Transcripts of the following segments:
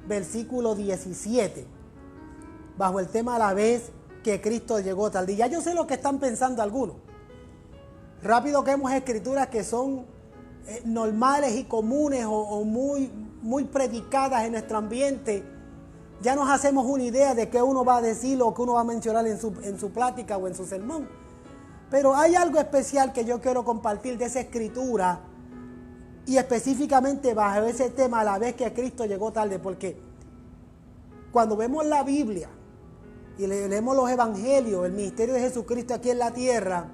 versículo 17, bajo el tema a la vez que Cristo llegó tarde. Y ya yo sé lo que están pensando algunos. Rápido que vemos escrituras que son normales y comunes o muy predicadas en nuestro ambiente, ya nos hacemos una idea de qué uno va a decir o qué uno va a mencionar en su plática o en su sermón. Pero hay algo especial que yo quiero compartir de esa escritura y específicamente bajo ese tema a la vez que Cristo llegó tarde, porque cuando vemos la Biblia y leemos los evangelios, el ministerio de Jesucristo aquí en la tierra,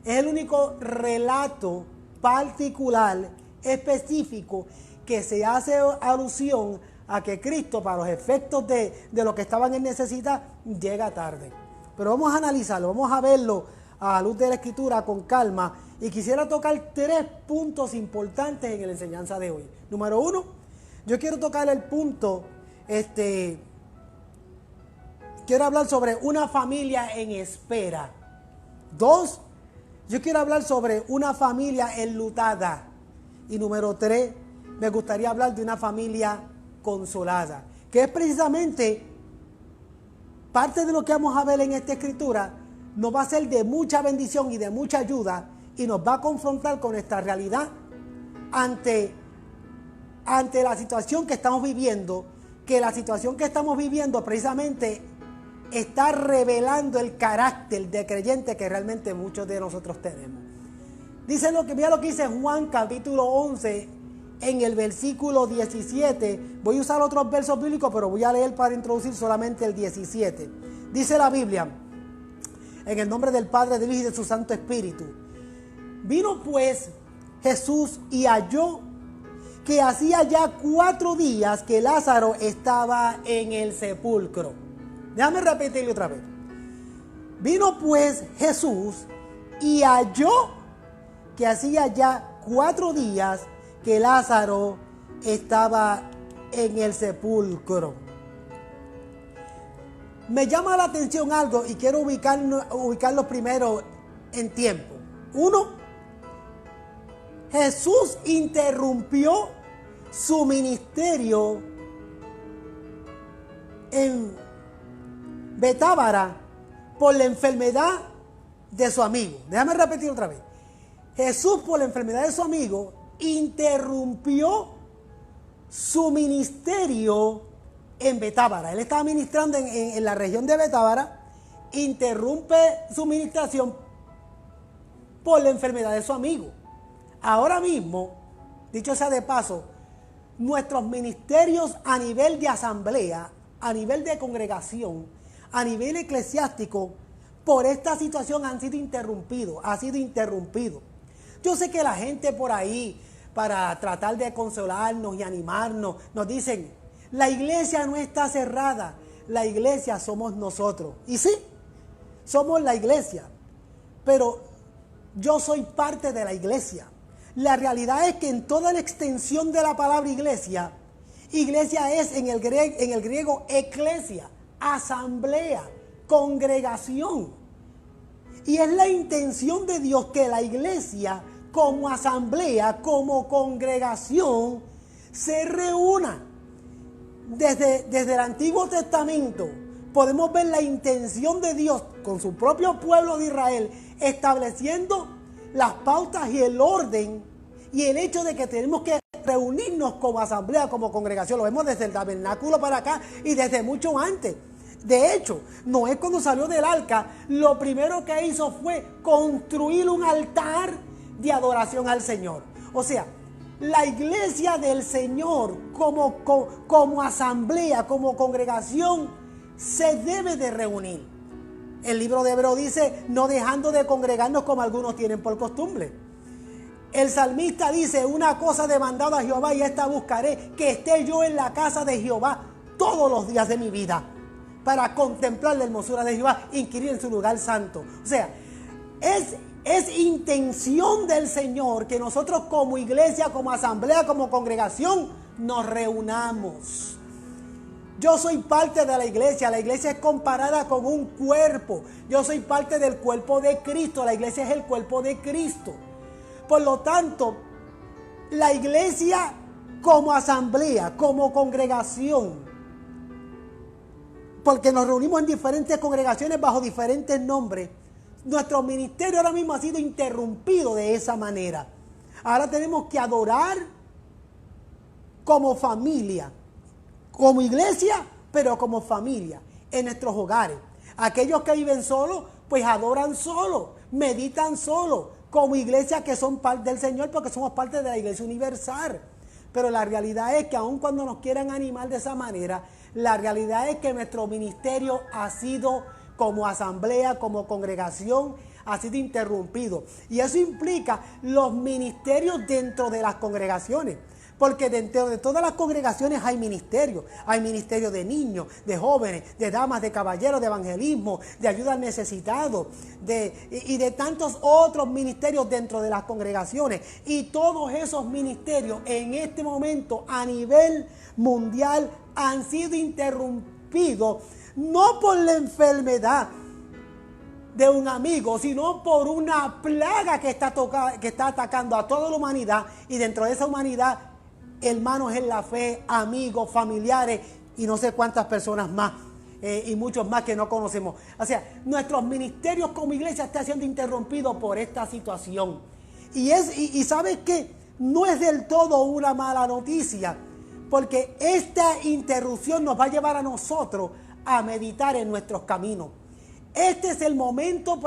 es el único relato particular, específico, que se hace alusión a que Cristo, para los efectos de lo que estaban en necesidad, llega tarde. Pero vamos a analizarlo, vamos a verlo a la luz de la Escritura con calma, y quisiera tocar 3 puntos importantes en la enseñanza de hoy. Número 1, yo quiero tocar el punto, quiero hablar sobre una familia en espera. 2, yo quiero hablar sobre una familia enlutada. Y número 3, me gustaría hablar de una familia consolada, que es precisamente parte de lo que vamos a ver en esta escritura. Nos va a ser de mucha bendición y de mucha ayuda, y nos va a confrontar con esta realidad ante la situación que estamos viviendo, que la situación que estamos viviendo precisamente está revelando el carácter de creyente que realmente muchos de nosotros tenemos. Mira lo que dice Juan capítulo 11 en el versículo 17. Voy a usar otros versos bíblicos, pero voy a leer para introducir solamente el 17. Dice la Biblia: en el nombre del Padre, del Hijo y de su Santo Espíritu. Vino pues Jesús y halló que hacía ya 4 días que Lázaro estaba en el sepulcro. Déjame repetirlo otra vez. Vino pues Jesús y halló que hacía ya 4 días que Lázaro estaba en el sepulcro. Me llama la atención algo y quiero ubicarlo primero en tiempo. 1, Jesús interrumpió su ministerio en Betábara por la enfermedad de su amigo. Déjame repetir otra vez. Jesús, por la enfermedad de su amigo, interrumpió su ministerio en Betábara. Él estaba ministrando en la región de Betábara, interrumpe su ministración por la enfermedad de su amigo. Ahora mismo, dicho sea de paso, nuestros ministerios a nivel de asamblea, a nivel de congregación, a nivel eclesiástico, por esta situación ha sido interrumpido. Yo sé que la gente por ahí, para tratar de consolarnos y animarnos, nos dicen: la iglesia no está cerrada, la iglesia somos nosotros. Y sí, somos la iglesia, pero yo soy parte de la iglesia. La realidad es que en toda la extensión de la palabra iglesia es en el griego eclesia, asamblea, congregación. Y es la intención de Dios que la iglesia, como asamblea, como congregación, se reúna. Desde el Antiguo Testamento podemos ver la intención de Dios con su propio pueblo de Israel, estableciendo las pautas y el orden y el hecho de que tenemos que reunirnos como asamblea, como congregación. Lo vemos desde el tabernáculo para acá y desde mucho antes. De hecho, Noé, cuando salió del arca, lo primero que hizo fue construir un altar de adoración al Señor. O sea, la iglesia del Señor como asamblea, como congregación, se debe de reunir. El libro de Hebreos dice: no dejando de congregarnos como algunos tienen por costumbre. El salmista dice: una cosa demandada a Jehová y esta buscaré, que esté yo en la casa de Jehová todos los días de mi vida, para contemplar la hermosura de Jehová, inquirir en su lugar santo. O sea, es intención del Señor que nosotros como iglesia, como asamblea, como congregación, nos reunamos. Yo soy parte de la iglesia es comparada con un cuerpo. Yo soy parte del cuerpo de Cristo, la iglesia es el cuerpo de Cristo. Por lo tanto, la iglesia como asamblea, como congregación, porque nos reunimos en diferentes congregaciones bajo diferentes nombres, nuestro ministerio ahora mismo ha sido interrumpido de esa manera. Ahora tenemos que adorar como familia, como iglesia, pero como familia, en nuestros hogares. Aquellos que viven solos, pues adoran solos, meditan solos, como iglesia que son parte del Señor, porque somos parte de la iglesia universal. Pero la realidad es que aun cuando nos quieran animar de esa manera, la realidad es que nuestro ministerio ha sido como asamblea, como congregación, ha sido interrumpido. Y eso implica los ministerios dentro de las congregaciones. Porque dentro de todas las congregaciones hay ministerios. Hay ministerios de niños, de jóvenes, de damas, de caballeros, de evangelismo, de ayuda al necesitado, y de tantos otros ministerios dentro de las congregaciones. Y todos esos ministerios en este momento a nivel mundial han sido interrumpidos, no por la enfermedad de un amigo, sino por una plaga que está atacando a toda la humanidad, y dentro de esa humanidad, hermanos en la fe, amigos, familiares y no sé cuántas personas más, y muchos más que no conocemos. O sea, nuestros ministerios como iglesia están siendo interrumpidos por esta situación. Y ¿sabes qué? No es del todo una mala noticia, porque esta interrupción nos va a llevar a nosotros a meditar en nuestros caminos. Este es el momento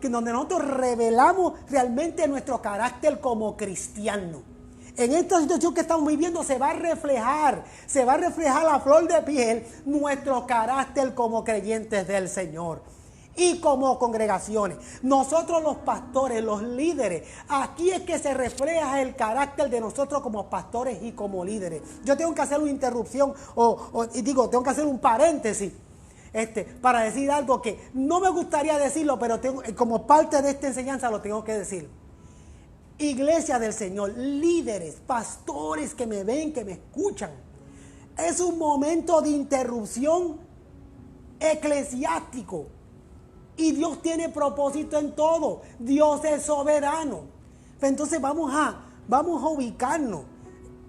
donde nosotros revelamos realmente nuestro carácter como cristianos. En esta situación que estamos viviendo se va a reflejar a flor de piel nuestro carácter como creyentes del Señor y como congregaciones. Nosotros los pastores, los líderes, aquí es que se refleja el carácter de nosotros como pastores y como líderes. Yo tengo que hacer una interrupción tengo que hacer un paréntesis para decir algo que no me gustaría decirlo, pero como parte de esta enseñanza lo tengo que decir. Iglesia del Señor, líderes, pastores que me ven, que me escuchan. Es un momento de interrupción eclesiástico. Y Dios tiene propósito en todo. Dios es soberano. Entonces vamos a ubicarnos.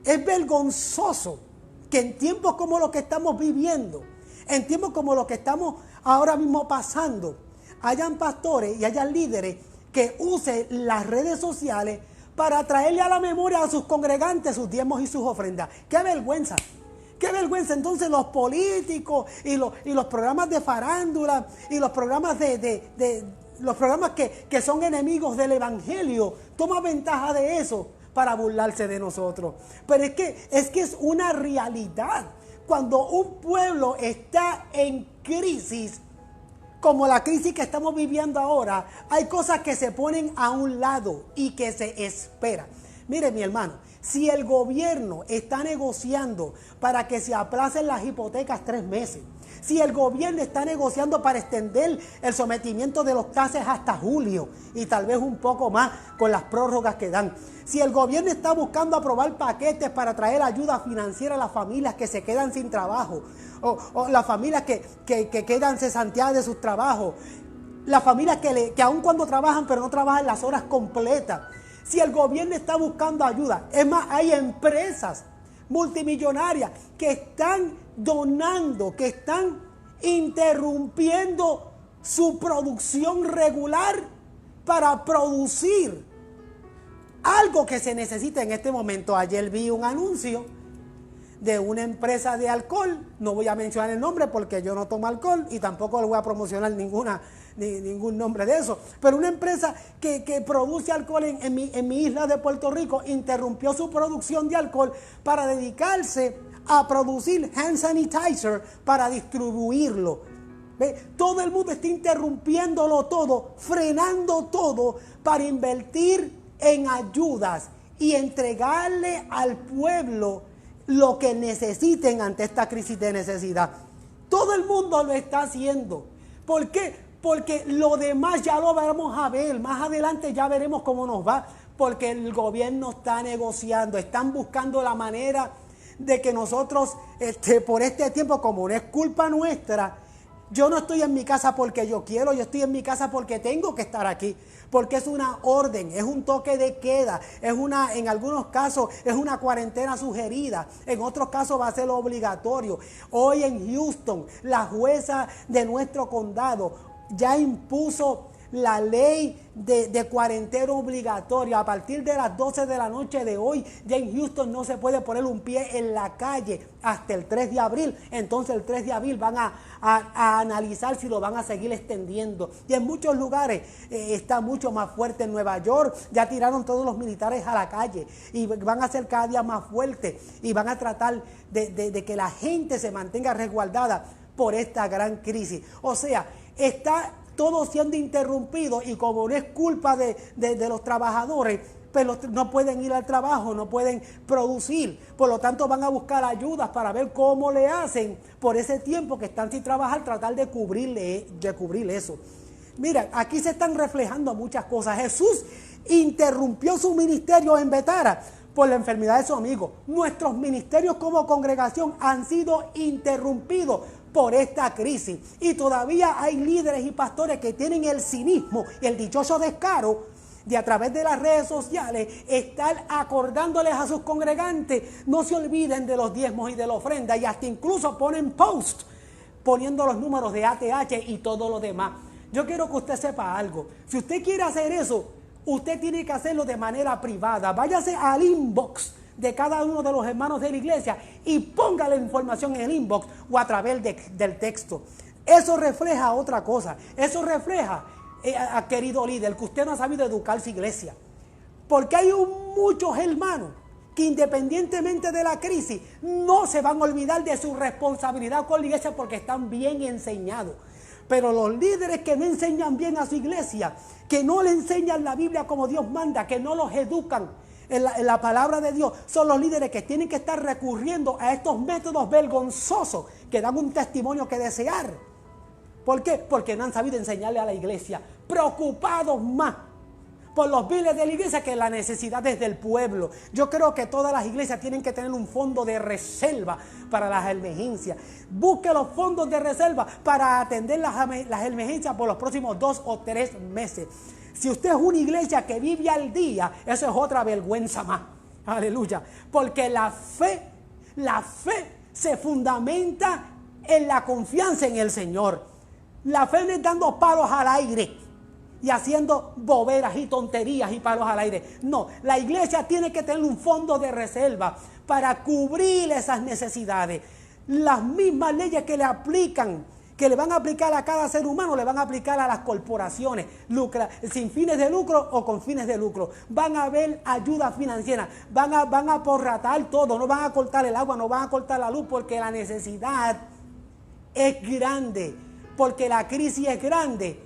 Es vergonzoso que en tiempos como los que estamos viviendo, en tiempos como los que estamos ahora mismo pasando, hayan pastores y hayan líderes que usen las redes sociales para traerle a la memoria a sus congregantes sus diezmos y sus ofrendas. ¡Qué vergüenza! ¡Qué vergüenza! Entonces los políticos y los programas de farándula y los programas los programas que son enemigos del evangelio toman ventaja de eso para burlarse de nosotros. Pero es que es una realidad. Cuando un pueblo está en crisis, como la crisis que estamos viviendo ahora, hay cosas que se ponen a un lado y que se esperan. Mire, mi hermano, si el gobierno está negociando para que se aplacen las hipotecas 3 meses, si el gobierno está negociando para extender el sometimiento de los taxes hasta julio y tal vez un poco más con las prórrogas que dan, si el gobierno está buscando aprobar paquetes para traer ayuda financiera a las familias que se quedan sin trabajo, o las familias que quedan cesanteadas de sus trabajos, las familias que aun cuando trabajan pero no trabajan las horas completas, si el gobierno está buscando ayuda, es más, hay empresas multimillonarias que están donando, que están interrumpiendo su producción regular para producir algo que se necesita en este momento. Ayer vi un anuncio de una empresa de alcohol, no voy a mencionar el nombre porque yo no tomo alcohol y tampoco le voy a promocionar ningún nombre de eso, pero una empresa que produce alcohol en mi isla de Puerto Rico interrumpió su producción de alcohol para dedicarse a producir hand sanitizer para distribuirlo. ¿Ve? Todo el mundo está interrumpiéndolo todo, frenando todo para invertir en ayudas y entregarle al pueblo lo que necesiten ante esta crisis de necesidad. Todo el mundo lo está haciendo. ¿Por qué? Porque lo demás ya lo vamos a ver. Más adelante ya veremos cómo nos va. Porque el gobierno está negociando. Están buscando la manera de que nosotros, por este tiempo, como no es culpa nuestra, Yo no estoy en mi casa porque yo quiero, yo estoy en mi casa porque tengo que estar aquí. Porque es una orden, es un toque de queda, en algunos casos es una cuarentena sugerida, en otros casos va a ser obligatorio. Hoy en Houston, la jueza de nuestro condado ya impuso la ley de cuarentena obligatoria. A partir de las 12 de la noche de hoy, ya en Houston no se puede poner un pie en la calle hasta el 3 de abril. Entonces el 3 de abril van a analizar si lo van a seguir extendiendo. Y en muchos lugares está mucho más fuerte. En Nueva York ya tiraron todos los militares a la calle y van a ser cada día más fuertes y van a tratar de que la gente se mantenga resguardada por esta gran crisis. O sea, está todo siendo interrumpido, y como no es culpa de los trabajadores, pues no pueden ir al trabajo, no pueden producir. Por lo tanto, van a buscar ayudas para ver cómo le hacen por ese tiempo que están sin trabajar, tratar de cubrir eso. Mira, aquí se están reflejando muchas cosas. Jesús interrumpió su ministerio en Betara por la enfermedad de su amigo. Nuestros ministerios como congregación han sido interrumpidos por esta crisis, y todavía hay líderes y pastores que tienen el cinismo y el dichoso descaro de, a través de las redes sociales, estar acordándoles a sus congregantes: no se olviden de los diezmos y de la ofrenda, y hasta incluso ponen post poniendo los números de ATH y todo lo demás. Yo quiero que usted sepa algo. Si usted quiere hacer eso, usted tiene que hacerlo de manera privada. Váyase al inbox de cada uno de los hermanos de la iglesia y ponga la información en el inbox o a través del texto. Eso refleja otra cosa. Eso refleja, querido líder, que usted no ha sabido educar su iglesia. Porque hay muchos hermanos que, independientemente de la crisis, no se van a olvidar de su responsabilidad con la iglesia porque están bien enseñados. Pero los líderes que no enseñan bien a su iglesia, que no le enseñan la Biblia como Dios manda, que no los educan en la palabra de Dios, son los líderes que tienen que estar recurriendo a estos métodos vergonzosos que dan un testimonio que desear. ¿Por qué? Porque no han sabido enseñarle a la iglesia, preocupados más por los bienes de la iglesia que las necesidades del pueblo. Yo creo que todas las iglesias tienen que tener un fondo de reserva para las emergencias. Busque los fondos de reserva para atender las emergencias por los próximos 2 o 3 meses. Si usted es una iglesia que vive al día, eso es otra vergüenza más. Aleluya. Porque la fe se fundamenta en la confianza en el Señor. La fe no es dando palos al aire y haciendo boberas y tonterías y palos al aire. No, la iglesia tiene que tener un fondo de reserva para cubrir esas necesidades. Las mismas leyes que le van a aplicar a cada ser humano, le van a aplicar a las corporaciones, sin fines de lucro o con fines de lucro. Van a haber ayuda financiera, van a porratar todo, no van a cortar el agua, no van a cortar la luz, porque la necesidad es grande, porque la crisis es grande.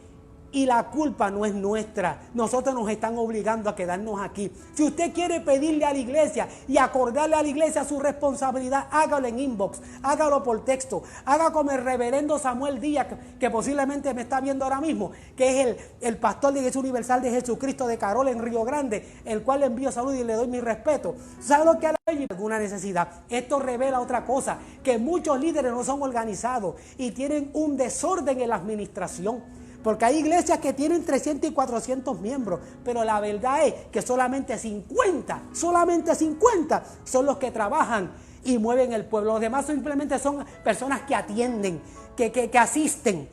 Y la culpa no es nuestra. Nosotros nos están obligando a quedarnos aquí. Si usted quiere pedirle a la iglesia y acordarle a la iglesia su responsabilidad, hágalo en inbox, hágalo por texto, haga como el reverendo Samuel Díaz, que posiblemente me está viendo ahora mismo, que es el pastor de Iglesia Universal de Jesucristo de Carol en Río Grande, el cual le envío salud y le doy mi respeto. ¿Sabe lo que hay? Alguna necesidad. Esto revela otra cosa, que muchos líderes no son organizados y tienen un desorden en la administración. Porque hay iglesias que tienen 300 y 400 miembros, pero la verdad es que solamente 50 son los que trabajan y mueven el pueblo. Los demás simplemente son personas que atienden, que asisten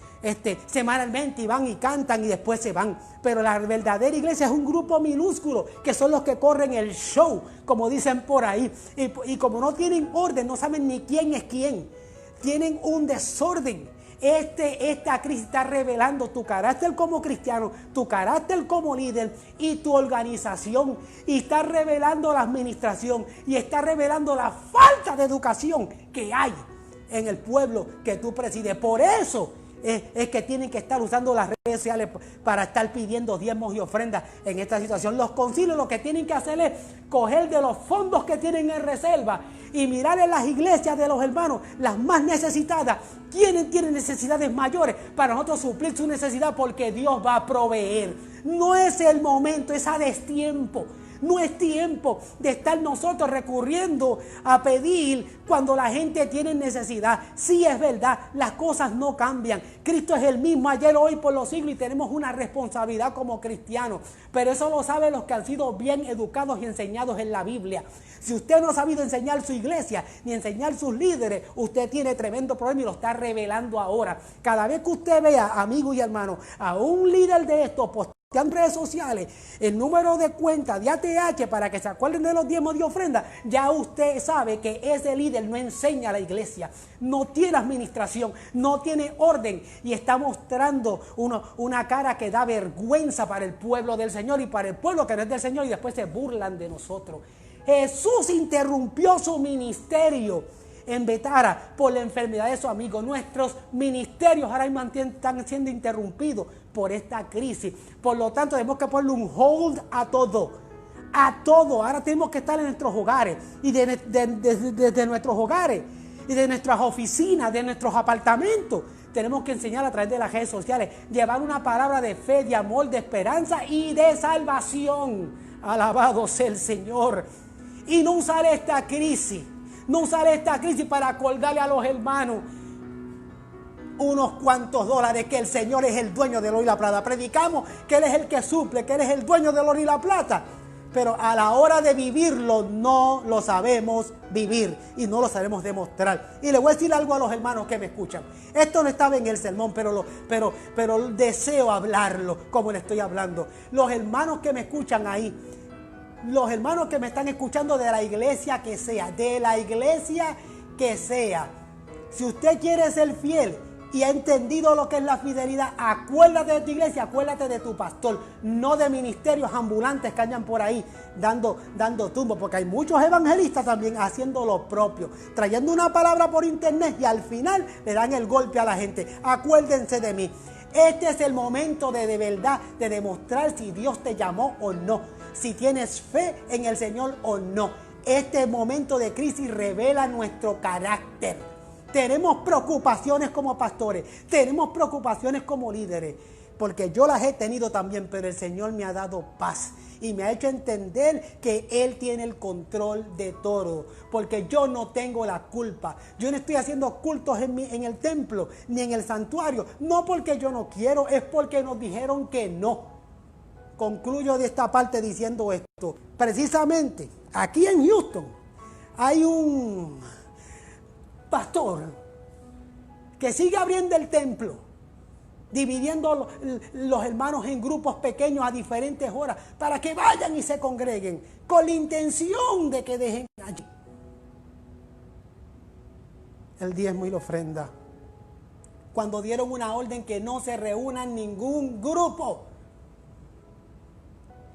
semanalmente y van y cantan y después se van. Pero la verdadera iglesia es un grupo minúsculo, que son los que corren el show, como dicen por ahí. Y como no tienen orden, no saben ni quién es quién. Tienen un desorden. Esta crisis está revelando tu carácter como cristiano, tu carácter como líder y tu organización, y está revelando la administración y está revelando la falta de educación que hay en el pueblo que tú presides. Por eso es que tienen que estar usando las redes sociales para estar pidiendo diezmos y ofrendas en esta situación. Los concilios lo que tienen que hacer es coger de los fondos que tienen en reserva y mirar en las iglesias de los hermanos, las más necesitadas, quiénes tienen necesidades mayores, para nosotros suplir su necesidad, porque Dios va a proveer. No es el momento, es a destiempo. No es tiempo de estar nosotros recurriendo a pedir cuando la gente tiene necesidad. Sí, es verdad, las cosas no cambian. Cristo es el mismo ayer, hoy, por los siglos, y tenemos una responsabilidad como cristianos. Pero eso lo saben los que han sido bien educados y enseñados en la Biblia. Si usted no ha sabido enseñar su iglesia, ni enseñar sus líderes, usted tiene tremendo problema y lo está revelando ahora. Cada vez que usted vea, amigo y hermano, a un líder de estos en redes sociales, el número de cuenta de ATH para que se acuerden de los diezmos de ofrenda, ya usted sabe que ese líder no enseña a la iglesia, no tiene administración, no tiene orden y está mostrando una cara que da vergüenza para el pueblo del Señor y para el pueblo que no es del Señor, y después se burlan de nosotros. Jesús interrumpió su ministerio en Betara por la enfermedad de su amigo. Nuestros ministerios ahora mismo están siendo interrumpidos por esta crisis. Por lo tanto, tenemos que ponerle un hold a todo. A todo. Ahora tenemos que estar en nuestros hogares. Y desde nuestros hogares. Y de nuestras oficinas, de nuestros apartamentos. Tenemos que enseñar a través de las redes sociales. Llevar una palabra de fe, de amor, de esperanza y de salvación. Alabado sea el Señor. Y no usar esta crisis. No usar esta crisis para colgarle a los hermanos unos cuantos dólares, que el Señor es el dueño del oro y la plata. Predicamos que Él es el que suple, que Él es el dueño del oro y la plata. Pero a la hora de vivirlo no lo sabemos vivir y no lo sabemos demostrar. Y le voy a decir algo a los hermanos que me escuchan. Esto no estaba en el sermón, pero deseo hablarlo como le estoy hablando. Los hermanos que me escuchan ahí, los hermanos que me están escuchando de la iglesia que sea, si usted quiere ser fiel y ha entendido lo que es la fidelidad, acuérdate de tu iglesia, acuérdate de tu pastor, no de ministerios ambulantes que andan por ahí dando tumbo, porque hay muchos evangelistas también haciendo lo propio, trayendo una palabra por internet y al final le dan el golpe a la gente. Acuérdense de mí. Este es el momento de verdad de demostrar si Dios te llamó o no, si tienes fe en el Señor o no. Este momento de crisis revela nuestro carácter. Tenemos preocupaciones como pastores, tenemos preocupaciones como líderes, porque yo las he tenido también, pero el Señor me ha dado paz y me ha hecho entender que Él tiene el control de todo, porque yo no tengo la culpa. Yo no estoy haciendo cultos en el templo ni en el santuario, no porque yo no quiero, es porque nos dijeron que no. Concluyo de esta parte diciendo esto. Precisamente aquí en Houston hay un pastor que sigue abriendo el templo, dividiendo los hermanos en grupos pequeños a diferentes horas para que vayan y se congreguen con la intención de que dejen allí el diezmo y la ofrenda, cuando dieron una orden que no se reúnan ningún grupo.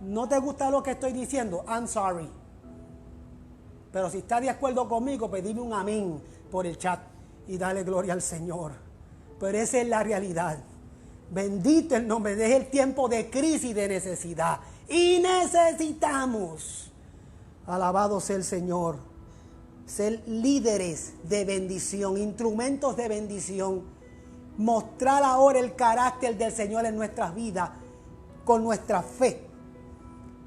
¿No te gusta lo que estoy diciendo? I'm sorry. Pero si estás de acuerdo conmigo, pues dime un amén por el chat y dale gloria al Señor. Pero esa es la realidad. Bendito el nombre. Es el tiempo de crisis y de necesidad. Y necesitamos, alabado sea el Señor, ser líderes de bendición, instrumentos de bendición. Mostrar ahora el carácter del Señor en nuestras vidas con nuestra fe,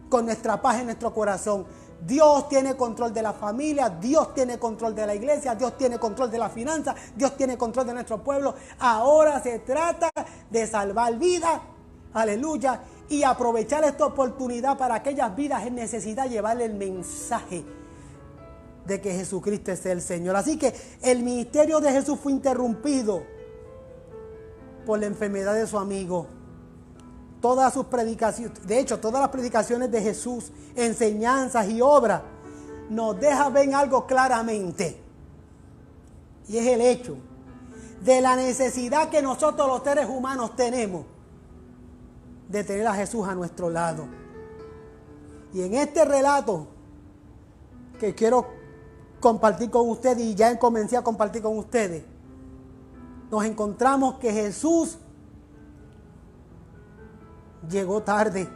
con nuestra paz en nuestro corazón. Dios tiene control de la familia, Dios tiene control de la iglesia, Dios tiene control de la finanza, Dios tiene control de nuestro pueblo. Ahora se trata de salvar vidas, aleluya, y aprovechar esta oportunidad para aquellas vidas en necesidad, llevarle el mensaje de que Jesucristo es el Señor. Así que el ministerio de Jesús fue interrumpido por la enfermedad de su amigo. Todas sus predicaciones, de hecho, todas las predicaciones de Jesús, enseñanzas y obras, nos dejan ver algo claramente. Y es el hecho de la necesidad que nosotros los seres humanos tenemos de tener a Jesús a nuestro lado. Y en este relato que quiero compartir con ustedes, y ya comencé a compartir con ustedes, nos encontramos que Jesús llegó tarde.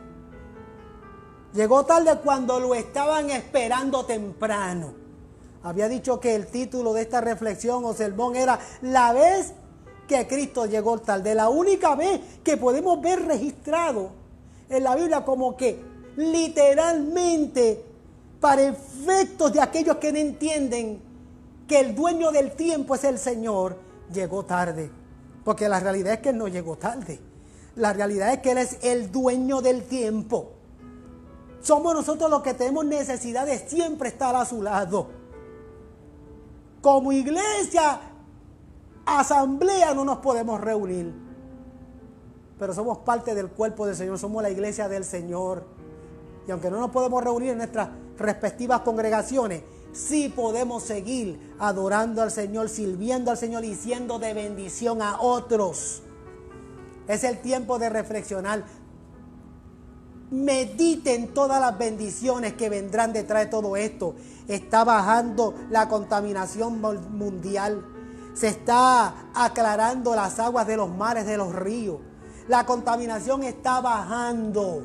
Llegó tarde cuando lo estaban esperando temprano. Había dicho que el título de esta reflexión o sermón era la vez que Cristo llegó tarde. La única vez que podemos ver registrado en la Biblia como que literalmente, para efectos de aquellos que no entienden que el dueño del tiempo es el Señor, llegó tarde. Porque la realidad es que Él no llegó tarde. La realidad es que Él es el dueño del tiempo. Somos nosotros los que tenemos necesidad de siempre estar a su lado. Como iglesia, asamblea, no nos podemos reunir. Pero somos parte del cuerpo del Señor, somos la iglesia del Señor. Y aunque no nos podemos reunir en nuestras respectivas congregaciones, sí podemos seguir adorando al Señor, sirviendo al Señor y siendo de bendición a otros. Es el tiempo de reflexionar. Mediten todas las bendiciones que vendrán detrás de todo esto. Está bajando la contaminación mundial. Se está aclarando las aguas de los mares, de los ríos. La contaminación está bajando.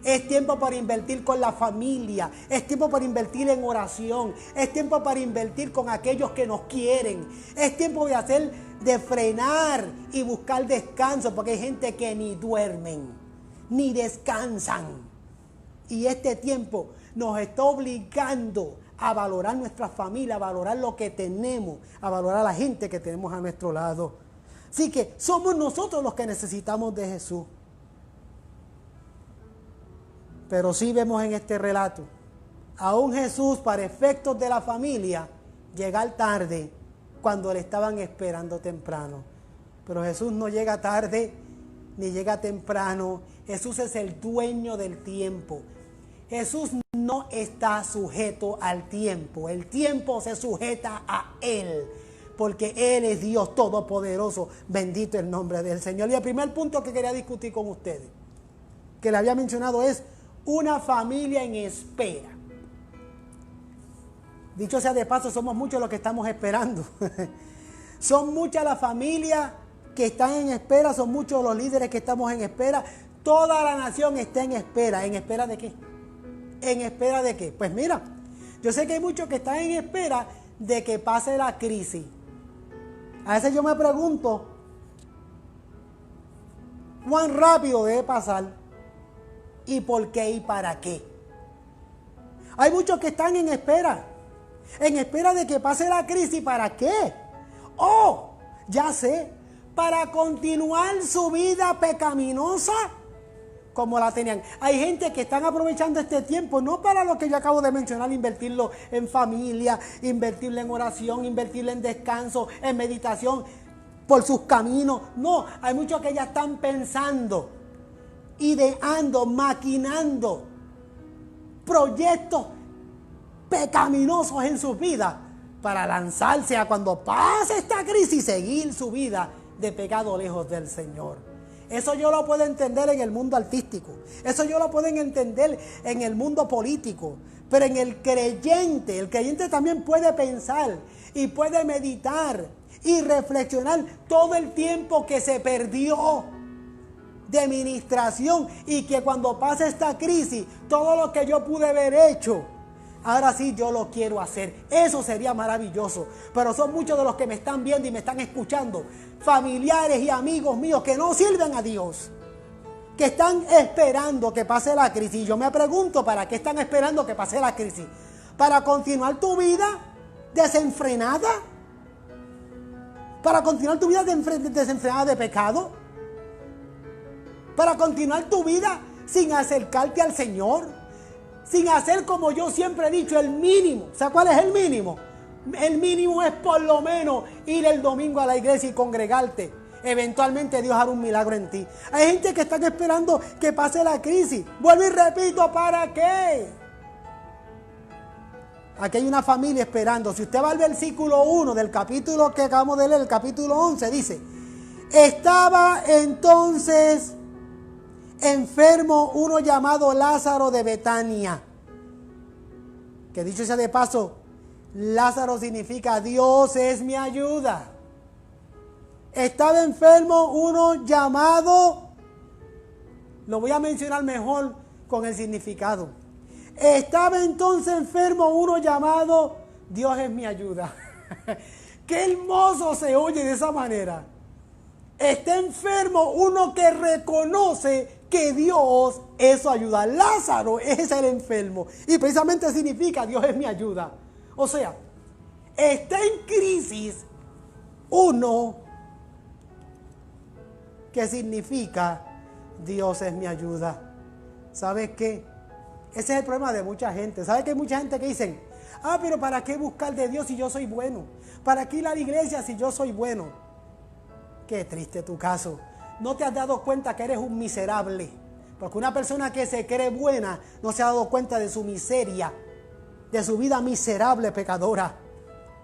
Es tiempo para invertir con la familia. Es tiempo para invertir en oración. Es tiempo para invertir con aquellos que nos quieren. Es tiempo de frenar y buscar descanso, porque hay gente que ni duermen, ni descansan. Y este tiempo nos está obligando a valorar nuestra familia, a valorar lo que tenemos, a valorar a la gente que tenemos a nuestro lado. Así que somos nosotros los que necesitamos de Jesús. Pero sí vemos en este relato a un Jesús, para efectos de la familia, llegar tarde cuando le estaban esperando temprano. Pero Jesús no llega tarde ni llega temprano. Jesús es el dueño del tiempo. Jesús no está sujeto al tiempo. El tiempo se sujeta a Él, porque Él es Dios todopoderoso. Bendito el nombre del Señor. Y el primer punto que quería discutir con ustedes, que le había mencionado, es una familia en espera. Dicho sea de paso, somos muchos los que estamos esperando. Son muchas las familias que están en espera, son muchos los líderes que estamos en espera. Toda la nación está en espera. ¿En espera de qué? ¿En espera de qué? Pues mira, yo sé que hay muchos que están en espera de que pase la crisis. A veces yo me pregunto, ¿cuán rápido debe pasar? ¿Y por qué y para qué? Hay muchos que están en espera de que pase la crisis. ¿Para qué? Oh, ya sé, para continuar su vida pecaminosa como la tenían. Hay gente que están aprovechando este tiempo no para lo que yo acabo de mencionar, invertirlo en familia, invertirlo en oración, invertirlo en descanso, en meditación por sus caminos. No, hay muchos que ya están pensando, ideando, maquinando proyectos pecaminosos en sus vidas para lanzarse a cuando pase esta crisis, seguir su vida de pecado lejos del Señor. Eso yo lo puedo entender en el mundo artístico, eso yo lo puedo entender en el mundo político, pero en el creyente también puede pensar y puede meditar y reflexionar todo el tiempo que se perdió de ministración, y que cuando pase esta crisis, todo lo que yo pude haber hecho, ahora sí yo lo quiero hacer. Eso sería maravilloso. Pero son muchos de los que me están viendo y me están escuchando, familiares y amigos míos que no sirven a Dios, que están esperando que pase la crisis. Y yo me pregunto, ¿para qué están esperando que pase la crisis? ¿Para continuar tu vida desenfrenada? ¿Para continuar tu vida desenfrenada de pecado? ¿Para continuar tu vida sin acercarte al Señor? Sin hacer, como yo siempre he dicho, el mínimo. ¿Sabes cuál es el mínimo? El mínimo es por lo menos ir el domingo a la iglesia y congregarte. Eventualmente Dios hará un milagro en ti. Hay gente que están esperando que pase la crisis. Vuelvo y repito, ¿para qué? Aquí hay una familia esperando. Si usted va al versículo 1 del capítulo que acabamos de leer, el capítulo 11, dice: estaba entonces enfermo uno llamado Lázaro de Betania. Que dicho sea de paso, Lázaro significa Dios es mi ayuda. Estaba enfermo uno llamado, lo voy a mencionar mejor con el significado. Estaba entonces enfermo uno llamado Dios es mi ayuda. Qué hermoso se oye de esa manera. Está enfermo uno que reconoce que Dios es su ayuda. Lázaro es el enfermo y precisamente significa Dios es mi ayuda. O sea, está en crisis uno que significa Dios es mi ayuda. ¿Sabes qué? Ese es el problema de mucha gente. ¿Sabes que hay mucha gente que dicen, pero ¿para qué buscar de Dios si yo soy bueno? ¿Para qué ir a la iglesia si yo soy bueno? Qué triste tu caso. No te has dado cuenta que eres un miserable. Porque una persona que se cree buena no se ha dado cuenta de su miseria, de su vida miserable pecadora.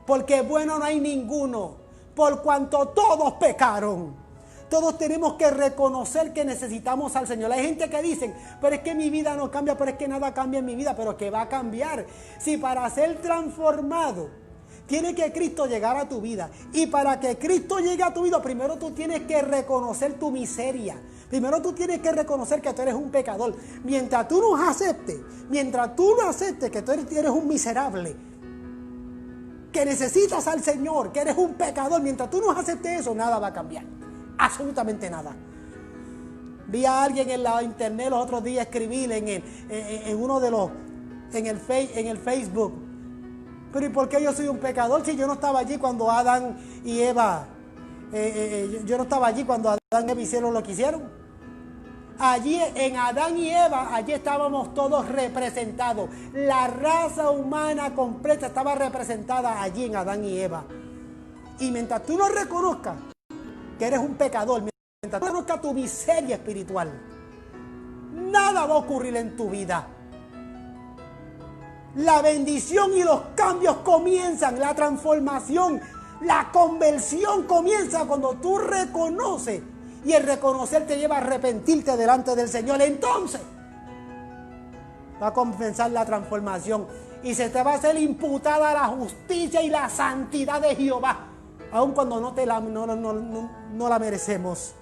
Porque bueno no hay ninguno, por cuanto todos pecaron. Todos tenemos que reconocer que necesitamos al Señor. Hay gente que dicen, pero es que mi vida no cambia, pero es que nada cambia en mi vida, pero que va a cambiar. Si para ser transformado tiene que Cristo llegar a tu vida. Y para que Cristo llegue a tu vida, primero tú tienes que reconocer tu miseria. Primero tú tienes que reconocer que tú eres un pecador. Mientras tú no aceptes que tú eres un miserable, que necesitas al Señor, que eres un pecador, mientras tú no aceptes eso, nada va a cambiar. Absolutamente nada. Vi a alguien en la internet los otros días escribir en uno de los en el Facebook. Pero ¿y por qué yo soy un pecador si yo no estaba allí cuando Adán y Eva yo no estaba allí cuando Adán y Eva hicieron lo que hicieron? Allí en Adán y Eva, allí estábamos todos representados. La raza humana completa estaba representada allí en Adán y Eva. Y mientras tú no reconozcas que eres un pecador, mientras tú reconozcas tu miseria espiritual, nada va a ocurrir en tu vida. La bendición y los cambios comienzan, la transformación, la conversión comienza cuando tú reconoces. Y el reconocer te lleva a arrepentirte delante del Señor. Entonces va a comenzar la transformación y se te va a hacer imputada la justicia y la santidad de Jehová, aun cuando no la merecemos.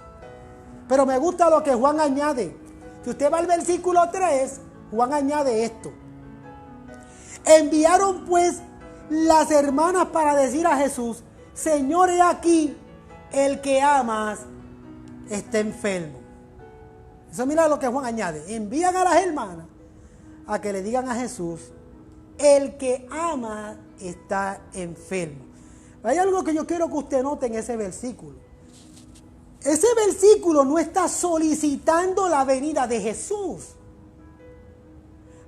Pero me gusta lo que Juan añade. Si usted va al versículo 3, Juan añade esto. Enviaron pues las hermanas para decir a Jesús, Señor, he aquí, el que amas está enfermo. Eso mira lo que Juan añade. Envían a las hermanas a que le digan a Jesús, el que ama está enfermo. Hay algo que yo quiero que usted note en ese versículo. Ese versículo no está solicitando la venida de Jesús.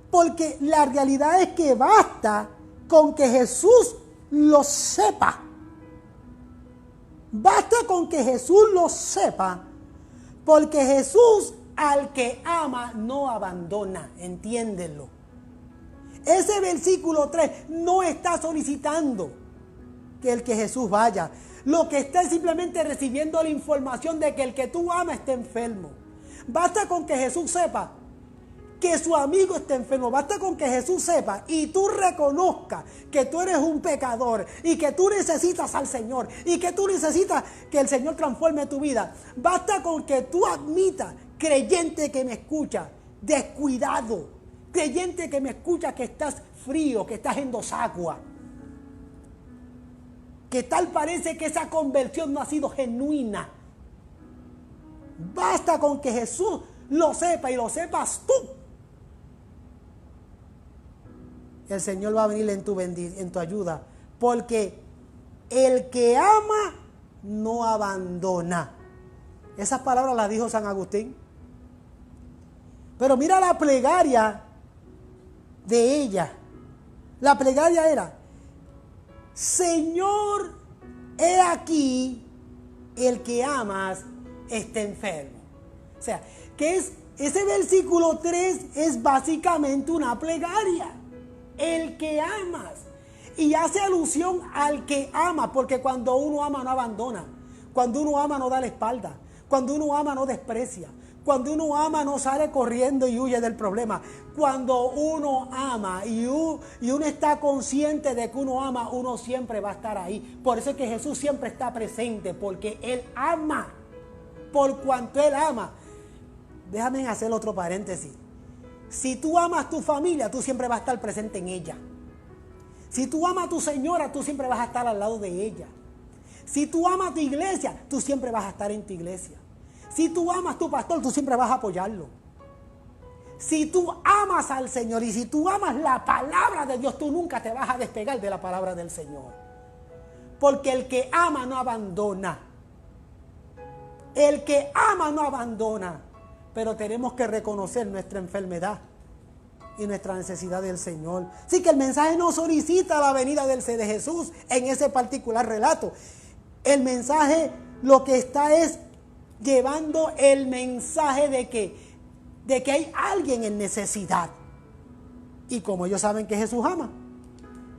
Porque la realidad es que basta con que Jesús lo sepa. Basta con que Jesús lo sepa, porque Jesús al que ama no abandona, entiéndenlo. Ese versículo 3 no está solicitando que el que Jesús vaya. Lo que está es simplemente recibiendo la información de que el que tú amas está enfermo. Basta con que Jesús sepa que su amigo está enfermo. Basta con que Jesús sepa y tú reconozcas que tú eres un pecador y que tú necesitas al Señor y que tú necesitas que el Señor transforme tu vida. Basta con que tú admitas, creyente que me escucha, descuidado, creyente que me escucha, que estás frío, que estás en dos aguas, que tal parece que esa conversión no ha sido genuina. Basta con que Jesús lo sepa y lo sepas tú. El Señor va a venir en tu ayuda, porque el que ama no abandona. Esas palabras las dijo San Agustín. Pero mira la plegaria de ella. La plegaria era, Señor, he aquí, el que amas está enfermo. O sea, que ese versículo 3 es básicamente una plegaria. El que amas. Y hace alusión al que ama, porque cuando uno ama no abandona. Cuando uno ama no da la espalda. Cuando uno ama no desprecia. Cuando uno ama no sale corriendo y huye del problema. Cuando uno ama y uno está consciente de que uno ama, uno siempre va a estar ahí. Por eso es que Jesús siempre está presente, porque Él ama. Por cuanto Él ama. Déjame hacer otro paréntesis. Si tú amas a tu familia, tú siempre vas a estar presente en ella. Si tú amas a tu señora, tú siempre vas a estar al lado de ella. Si tú amas a tu iglesia, tú siempre vas a estar en tu iglesia. Si tú amas a tu pastor, tú siempre vas a apoyarlo. Si tú amas al Señor y si tú amas la palabra de Dios, tú nunca te vas a despegar de la palabra del Señor. Porque el que ama no abandona. El que ama no abandona. Pero tenemos que reconocer nuestra enfermedad y nuestra necesidad del Señor. Así que el mensaje no solicita la venida de Jesús en ese particular relato. El mensaje lo que está es llevando el mensaje de que hay alguien en necesidad. Y como ellos saben que Jesús ama,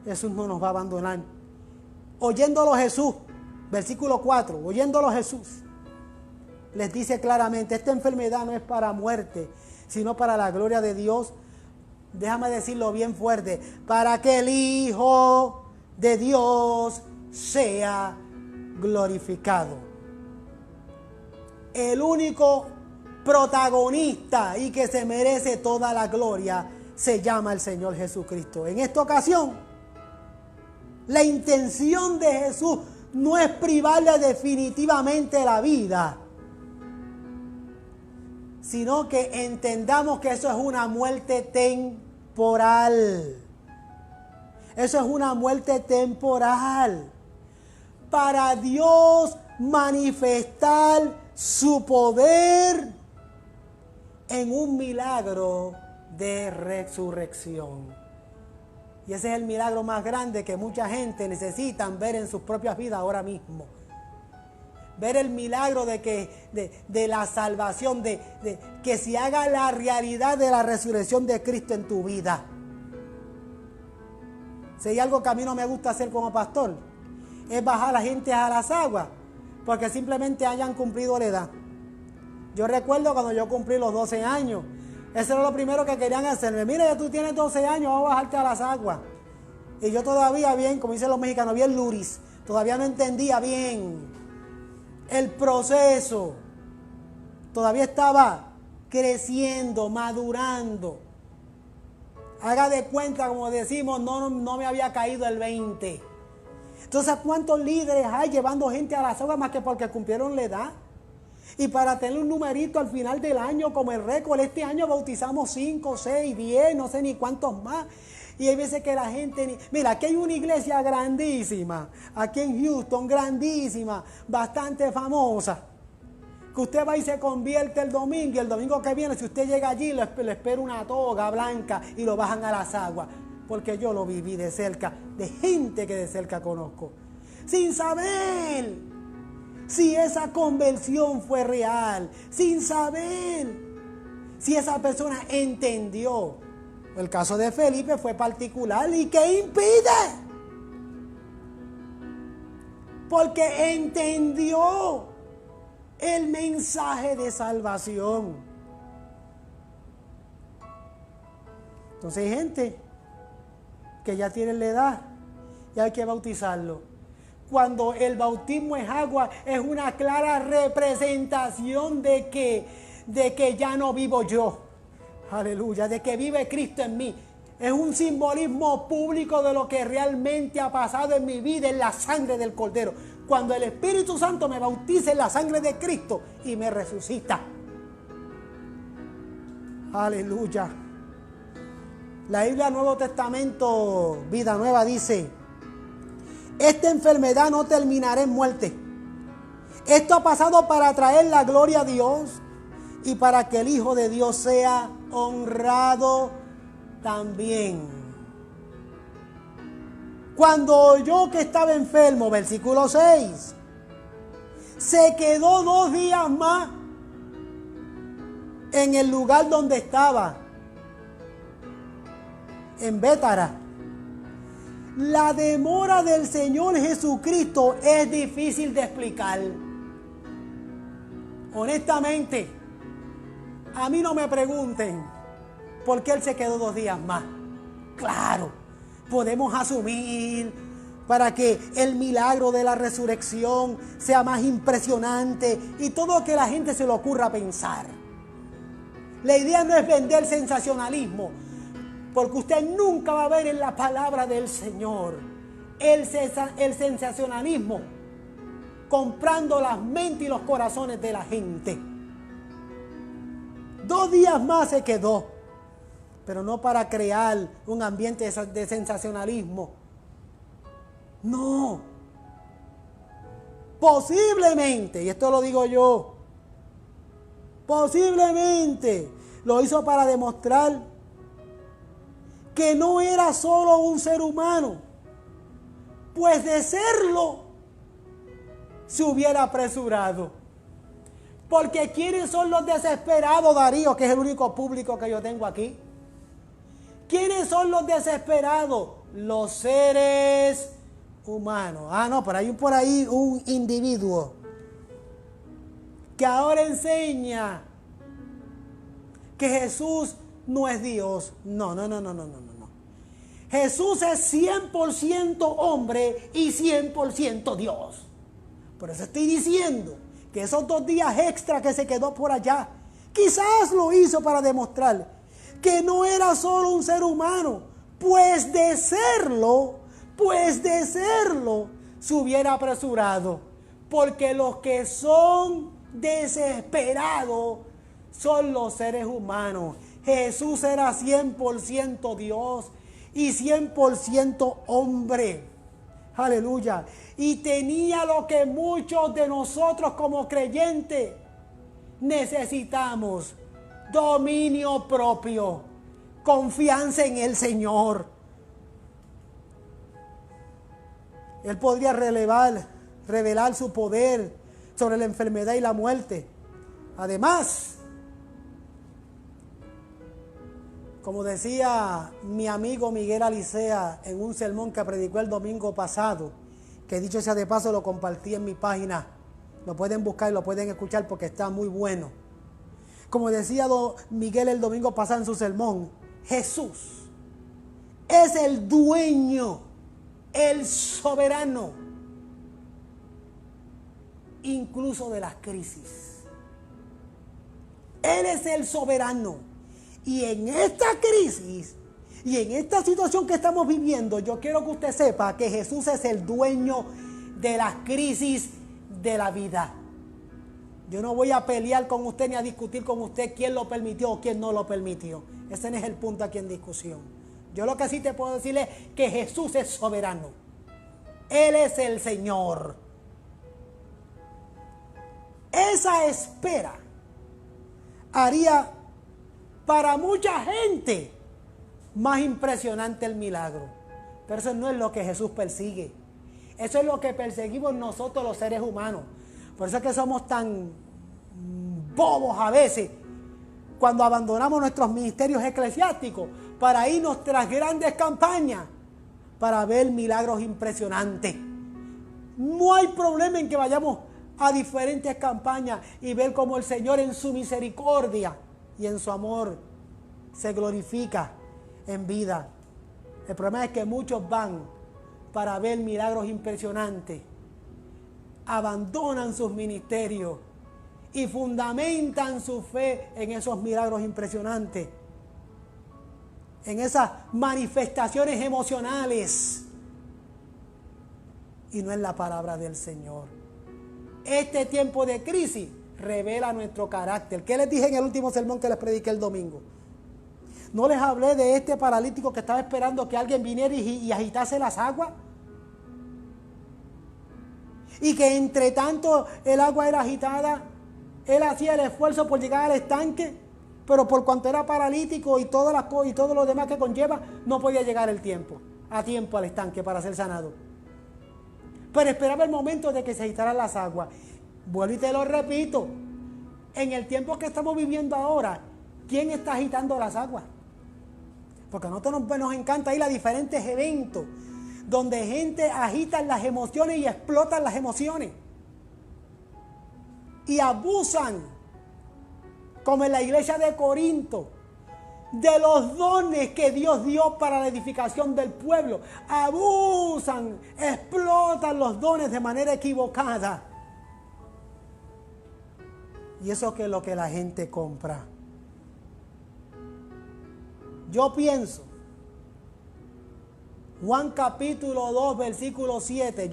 Jesús no nos va a abandonar. Oyéndolo Jesús, versículo 4, oyéndolo Jesús, les dice claramente, esta enfermedad no es para muerte, sino para la gloria de Dios. Déjame decirlo bien fuerte, para que el Hijo de Dios sea glorificado. El único protagonista y que se merece toda la gloria se llama el Señor Jesucristo. En esta ocasión, la intención de Jesús no es privarle definitivamente la vida, sino que entendamos que eso es una muerte temporal. Eso es una muerte temporal. Para Dios manifestar su poder en un milagro de resurrección. Y ese es el milagro más grande que mucha gente necesita ver en sus propias vidas ahora mismo. Ver el milagro de la salvación, de que se haga la realidad de la resurrección de Cristo en tu vida. Si hay algo que a mí no me gusta hacer como pastor, es bajar a la gente a las aguas, porque simplemente hayan cumplido la edad. Yo recuerdo cuando yo cumplí los 12 años, eso era lo primero que querían hacerme. Mira, ya tú tienes 12 años, vamos a bajarte a las aguas. Y yo todavía bien, como dicen los mexicanos, bien luris, todavía no entendía bien el proceso. Todavía estaba creciendo, madurando. Haga de cuenta, como decimos, no me había caído el 20. Entonces, ¿cuántos líderes hay llevando gente a las aguas más que porque cumplieron la edad? Y para tener un numerito al final del año como el récord, este año bautizamos 5, 6, 10, no sé ni cuántos más. Y hay veces que la gente... Mira, aquí hay una iglesia grandísima, aquí en Houston, grandísima, bastante famosa, que usted va y se convierte el domingo, y el domingo que viene, si usted llega allí, le espera una toga blanca y lo bajan a las aguas. Porque yo lo viví de cerca, de gente que de cerca conozco, sin saber si esa conversión fue real, sin saber si esa persona entendió. El caso de Felipe fue particular. ¿Y qué impide? Porque entendió el mensaje de salvación. Entonces hay gente que ya tiene la edad y hay que bautizarlo. Cuando el bautismo es agua, es una clara representación de que ya no vivo yo. Aleluya, de que vive Cristo en mí. Es un simbolismo público de lo que realmente ha pasado en mi vida, en la sangre del Cordero. Cuando el Espíritu Santo me bautiza en la sangre de Cristo y me resucita. Aleluya. La Biblia Nuevo Testamento, Vida Nueva, dice: esta enfermedad no terminará en muerte. Esto ha pasado para traer la gloria a Dios y para que el Hijo de Dios sea honrado también. Cuando oyó que estaba enfermo, versículo 6, se quedó 2 días más en el lugar donde estaba, en Bétara. La demora del Señor Jesucristo es difícil de explicar. Honestamente, a mí no me pregunten por qué Él se quedó 2 días más. Claro, podemos asumir para que el milagro de la resurrección sea más impresionante y todo lo que la gente se le ocurra pensar. La idea no es vender sensacionalismo, porque usted nunca va a ver en la palabra del Señor el sensacionalismo comprando las mentes y los corazones de la gente. 2 días más se quedó, pero no para crear un ambiente de sensacionalismo. No. Posiblemente, y esto lo digo yo, posiblemente lo hizo para demostrar que no era solo un ser humano, pues de serlo se hubiera apresurado. Porque ¿quiénes son los desesperados, Darío, que es el único público que yo tengo aquí? ¿Quiénes son los desesperados? Los seres humanos. No, pero hay por ahí un individuo que ahora enseña que Jesús no es Dios. No. Jesús es 100% hombre y 100% Dios. Por eso estoy diciendo que esos 2 días extra que se quedó por allá, quizás lo hizo para demostrar que no era solo un ser humano, pues de serlo, se hubiera apresurado. Porque los que son desesperados son los seres humanos. Jesús era 100% Dios y 100% hombre. Aleluya. Y tenía lo que muchos de nosotros como creyentes necesitamos: dominio propio, confianza en el Señor. Él podría revelar su poder sobre la enfermedad y la muerte. Además, como decía mi amigo Miguel Alicea en un sermón que predicó el domingo pasado, que dicho sea de paso lo compartí en mi página, lo pueden buscar y lo pueden escuchar porque está muy bueno. Como decía Miguel el domingo pasado en su sermón, Jesús es el dueño, el soberano, incluso de las crisis. Él es el soberano. Y en esta crisis y en esta situación que estamos viviendo, yo quiero que usted sepa que Jesús es el dueño de las crisis de la vida. Yo no voy a pelear con usted ni a discutir con usted quién lo permitió o quién no lo permitió. Ese no es el punto aquí en discusión. Yo lo que sí te puedo decir es que Jesús es soberano. Él es el Señor. Esa espera haría para mucha gente más impresionante el milagro. Pero eso no es lo que Jesús persigue. Eso es lo que perseguimos nosotros los seres humanos. Por eso es que somos tan bobos a veces cuando abandonamos nuestros ministerios eclesiásticos para irnos tras grandes campañas para ver milagros impresionantes. No hay problema en que vayamos a diferentes campañas y ver cómo el Señor en su misericordia y en su amor se glorifica en vida. El problema es que muchos van para ver milagros impresionantes, abandonan sus ministerios y fundamentan su fe en esos milagros impresionantes, en esas manifestaciones emocionales y no en la palabra del Señor. Este tiempo de crisis revela nuestro carácter. ¿Qué les dije en el último sermón que les prediqué el domingo? ¿No les hablé de este paralítico que estaba esperando que alguien viniera y agitase las aguas? Y que entre tanto el agua era agitada, él hacía el esfuerzo por llegar al estanque, pero por cuanto era paralítico y todo lo demás que conlleva, no podía llegar a tiempo al estanque para ser sanado. Pero esperaba el momento de que se agitaran las aguas. Vuelvo y te lo repito, en el tiempo que estamos viviendo ahora, ¿quién está agitando las aguas? Porque a nosotros nos encanta ir a diferentes eventos donde gente agita las emociones y explotan las emociones y abusan, como en la iglesia de Corinto, de los dones que Dios dio para la edificación del pueblo. Abusan, explotan los dones de manera equivocada. Y eso es lo que la gente compra. Yo pienso, Juan capítulo 2, versículo 7,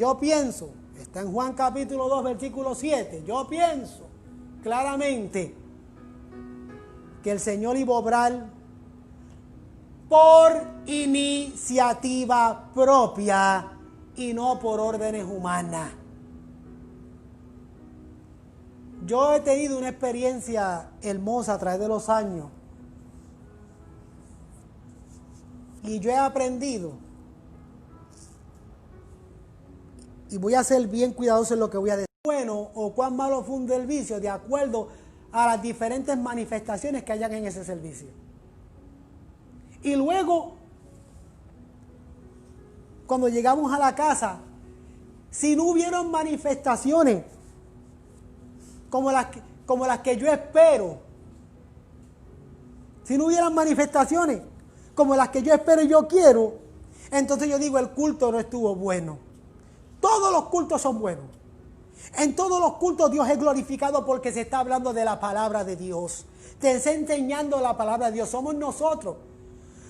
está en Juan capítulo 2, versículo 7, yo pienso claramente que el Señor iba a obrar por iniciativa propia y no por órdenes humanas. Yo he tenido una experiencia hermosa a través de los años y yo he aprendido, y voy a ser bien cuidadoso en lo que voy a decir, bueno o cuán malo funde el vicio de acuerdo a las diferentes manifestaciones que hayan en ese servicio. Y luego, cuando llegamos a la casa, si no hubieron manifestaciones como las que yo espero, si no hubieran manifestaciones como las que yo espero y yo quiero, entonces yo digo, el culto no estuvo bueno. Todos los cultos son buenos. En todos los cultos Dios es glorificado porque se está hablando de la palabra de Dios. Te está enseñando la palabra de Dios. Somos nosotros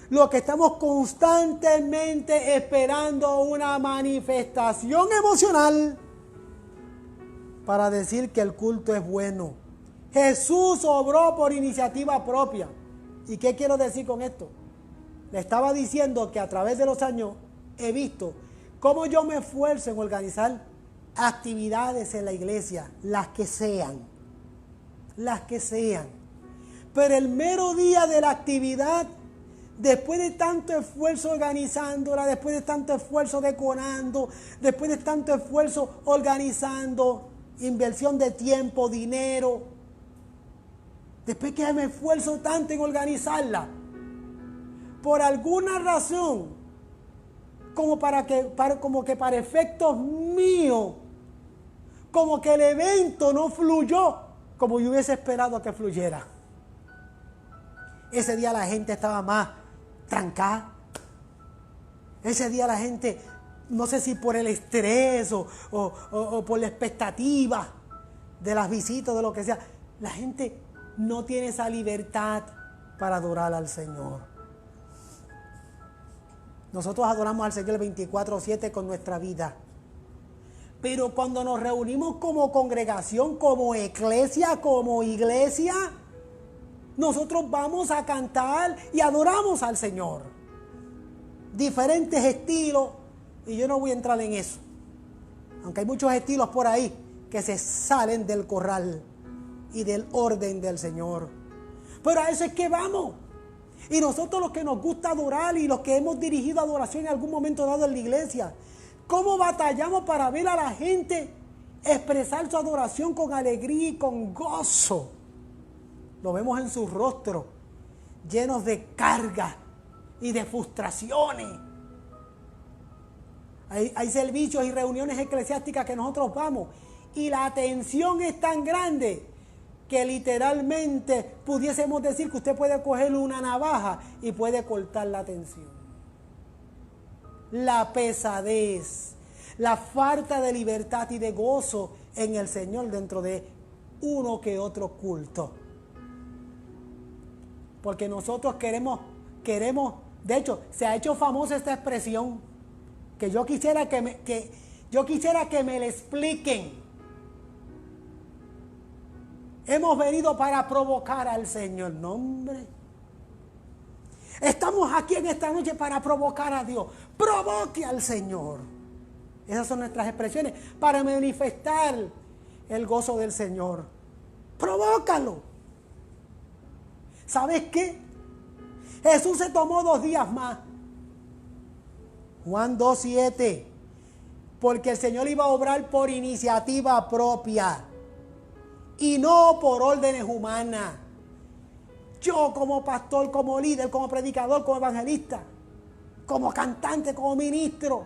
los que estamos constantemente esperando una manifestación emocional para decir que el culto es bueno. Jesús obró por iniciativa propia. ¿Y qué quiero decir con esto? Le estaba diciendo que a través de los años he visto cómo yo me esfuerzo en organizar actividades en la iglesia, las que sean. Pero el mero día de la actividad, después de tanto esfuerzo organizándola, después de tanto esfuerzo decorando, después de tanto esfuerzo organizando, inversión de tiempo, dinero, después que me esfuerzo tanto en organizarla, por alguna razón, como que para efectos míos, como que el evento no fluyó como yo hubiese esperado que fluyera. Ese día la gente estaba más trancada. Ese día la gente, no sé si por el estrés o por la expectativa de las visitas, de lo que sea, la gente no tiene esa libertad para adorar al Señor. Nosotros adoramos al Señor 24/7 con nuestra vida. Pero cuando nos reunimos como congregación, como iglesia, nosotros vamos a cantar y adoramos al Señor. Diferentes estilos, y yo no voy a entrar en eso. Aunque hay muchos estilos por ahí que se salen del corral y del orden del Señor. Pero a eso es que vamos. Y nosotros los que nos gusta adorar y los que hemos dirigido adoración en algún momento dado en la iglesia, ¿cómo batallamos para ver a la gente expresar su adoración con alegría y con gozo? Lo vemos en sus rostros, llenos de cargas y de frustraciones. Hay servicios y reuniones eclesiásticas que nosotros vamos y la atención es tan grande que literalmente pudiésemos decir que usted puede coger una navaja y puede cortar la atención. La pesadez, la falta de libertad y de gozo en el Señor dentro de uno que otro culto. Porque nosotros queremos, de hecho, se ha hecho famosa esta expresión, que yo quisiera que me la expliquen. Hemos venido para provocar al Señor. No, hombre. Estamos aquí en esta noche para provocar a Dios. Provoque al Señor. Esas son nuestras expresiones para manifestar el gozo del Señor. Provócalo. ¿Sabes qué? Jesús se tomó 2 días más. Juan 2:7. Porque el Señor iba a obrar por iniciativa propia y no por órdenes humanas. Yo como pastor, como líder, como predicador, como evangelista, como cantante, como ministro,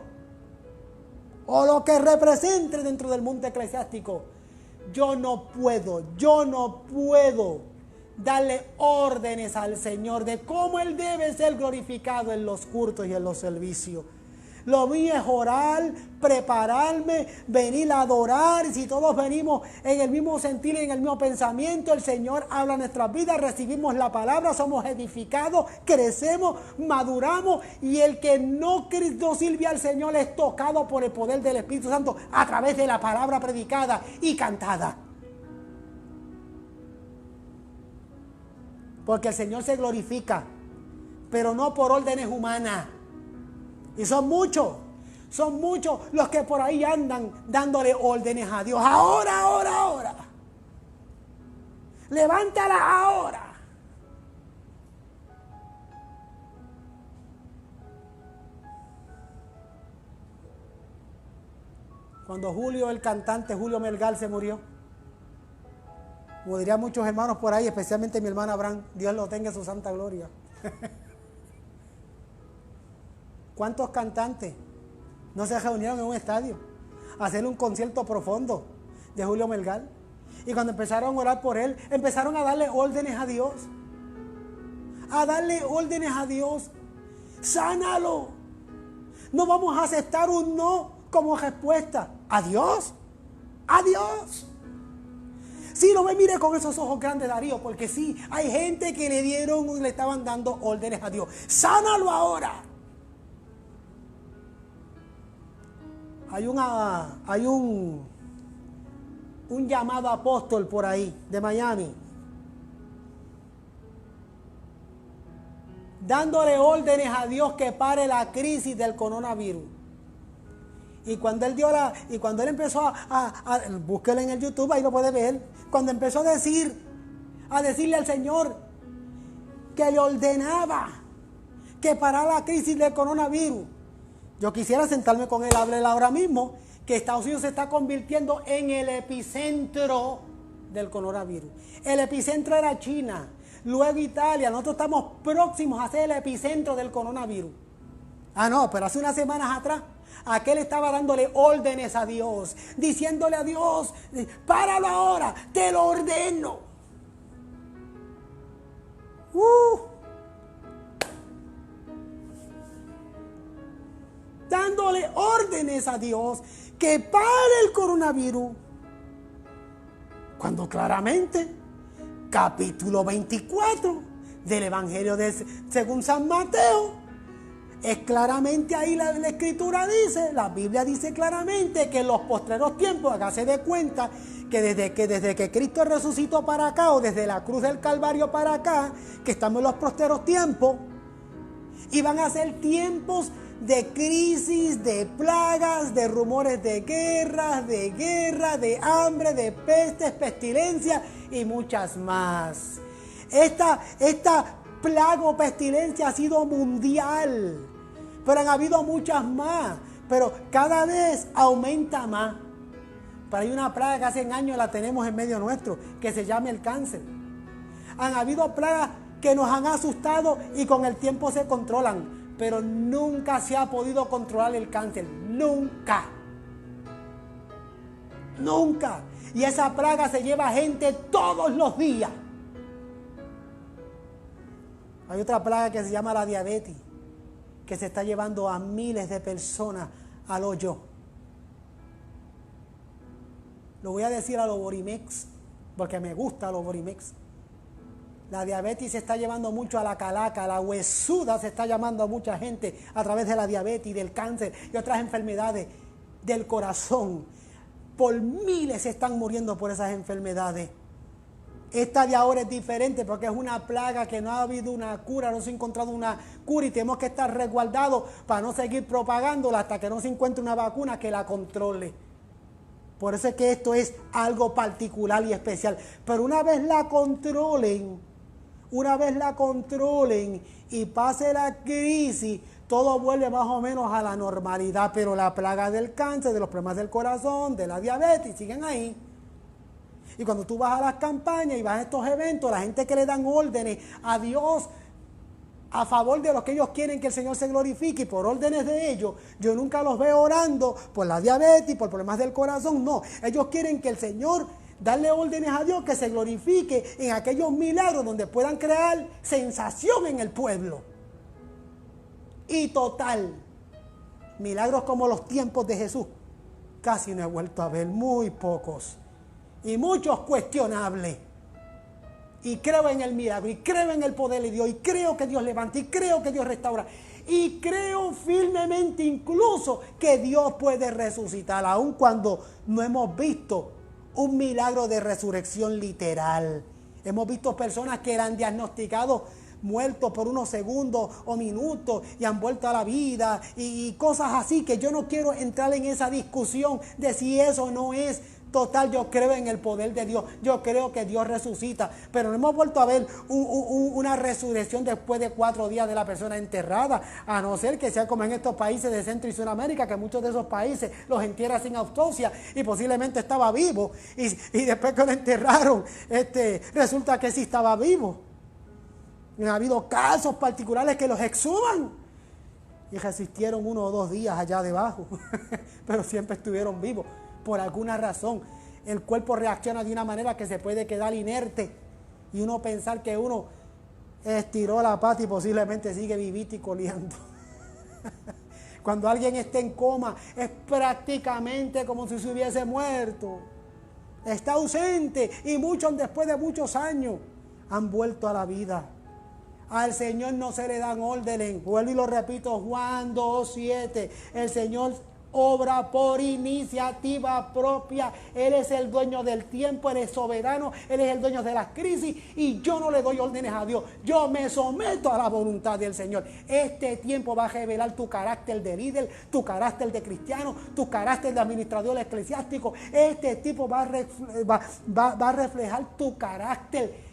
o lo que represente dentro del mundo eclesiástico, yo no puedo darle órdenes al Señor de cómo Él debe ser glorificado en los cultos y en los servicios. Lo mío es orar, prepararme, venir a adorar. Y si todos venimos en el mismo sentir y en el mismo pensamiento, el Señor habla en nuestras vidas, recibimos la palabra, somos edificados, crecemos, maduramos. Y el que no sirve al Señor es tocado por el poder del Espíritu Santo a través de la palabra predicada y cantada. Porque el Señor se glorifica, pero no por órdenes humanas. Y son muchos los que por ahí andan dándole órdenes a Dios. Ahora. Levántala ahora. Cuando el cantante Julio Melgar se murió, como dirían muchos hermanos por ahí, especialmente mi hermano Abraham, Dios lo tenga en su santa gloria. ¿Cuántos cantantes no se reunieron en un estadio a hacer un concierto profundo de Julio Melgar? Y cuando empezaron a orar por él, empezaron a darle órdenes a Dios. Sánalo. No vamos a aceptar un no como respuesta. Adiós. Sí, lo ve, mire con esos ojos grandes, Darío, porque sí, hay gente que le estaban dando órdenes a Dios. Sánalo ahora. Hay un llamado apóstol por ahí, de Miami, dándole órdenes a Dios que pare la crisis del coronavirus. Y cuando él empezó búsquelo en el YouTube, ahí lo puede ver. Cuando empezó a decirle al Señor que le ordenaba que parara la crisis del coronavirus. Yo quisiera sentarme con él, hablarle ahora mismo, que Estados Unidos se está convirtiendo en el epicentro del coronavirus. El epicentro era China, luego Italia. Nosotros estamos próximos a ser el epicentro del coronavirus. No, pero hace unas semanas atrás, aquel estaba dándole órdenes a Dios, diciéndole a Dios, páralo ahora, te lo ordeno. Dándole órdenes a Dios que pare el coronavirus, cuando claramente capítulo 24 del Evangelio según San Mateo es claramente ahí la escritura dice, la Biblia dice claramente que en los postreros tiempos, hágase de cuenta que desde que Cristo resucitó para acá, o desde la cruz del Calvario para acá, que estamos en los postreros tiempos, y van a ser tiempos de crisis, de plagas, de rumores de guerra, de hambre, de pestes, pestilencia y muchas más. Esta plaga o pestilencia ha sido mundial, pero han habido muchas más, pero cada vez aumenta más. Pero hay una plaga que hace años la tenemos en medio nuestro, que se llama el cáncer. Han habido plagas que nos han asustado y con el tiempo se controlan, pero nunca se ha podido controlar el cáncer, nunca. Y esa plaga se lleva gente todos los días. Hay otra plaga que se llama la diabetes, que se está llevando a miles de personas al hoyo. Lo voy a decir a los Borimex, porque me gusta los Borimex. La diabetes se está llevando mucho a la calaca, la huesuda se está llamando a mucha gente a través de la diabetes, del cáncer y otras enfermedades del corazón. Por miles se están muriendo por esas enfermedades. Esta de ahora es diferente porque es una plaga que no ha habido una cura, no se ha encontrado una cura y tenemos que estar resguardados para no seguir propagándola hasta que no se encuentre una vacuna que la controle. Por eso es que esto es algo particular y especial. Pero una vez la controlen y pase la crisis, todo vuelve más o menos a la normalidad. Pero la plaga del cáncer, de los problemas del corazón, de la diabetes, siguen ahí. Y cuando tú vas a las campañas y vas a estos eventos, la gente que le dan órdenes a Dios a favor de lo que ellos quieren que el Señor se glorifique y por órdenes de ellos, yo nunca los veo orando por la diabetes, por problemas del corazón, no. Ellos quieren que el Señor, darle órdenes a Dios que se glorifique en aquellos milagros donde puedan crear sensación en el pueblo. Y total, milagros como los tiempos de Jesús, casi no he vuelto a ver, muy pocos. Y muchos cuestionables. Y creo en el milagro, y creo en el poder de Dios, y creo que Dios levanta, y creo que Dios restaura, y creo firmemente incluso que Dios puede resucitar, aun cuando no hemos visto un milagro de resurrección literal. Hemos visto personas que eran diagnosticados muertos por unos segundos o minutos y han vuelto a la vida y cosas así, que yo no quiero entrar en esa discusión de si eso no es. Total, yo creo en el poder de Dios. Yo creo que Dios resucita. Pero no hemos vuelto a ver una resurrección después de 4 días de la persona enterrada. A no ser que sea como en estos países de Centro y Sudamérica, que muchos de esos países los entierran sin autopsia y posiblemente estaba vivo. Y después que lo enterraron, resulta que sí estaba vivo. Y ha habido casos particulares que los exhuman y resistieron 1 o 2 días allá debajo. Pero siempre estuvieron vivos. Por alguna razón, el cuerpo reacciona de una manera que se puede quedar inerte y uno pensar que uno estiró la pata y posiblemente sigue vivito y coleando. Cuando alguien está en coma, es prácticamente como si se hubiese muerto. Está ausente y muchos después de muchos años han vuelto a la vida. Al Señor no se le dan órdenes. Vuelvo y lo repito, Juan 2:7. El Señor obra por iniciativa propia. Él es el dueño del tiempo, Él es soberano, Él es el dueño de las crisis y yo no le doy órdenes a Dios. Yo me someto a la voluntad del Señor. Este tiempo va a revelar tu carácter de líder, tu carácter de cristiano, tu carácter de administrador eclesiástico. Este tiempo va a reflejar tu carácter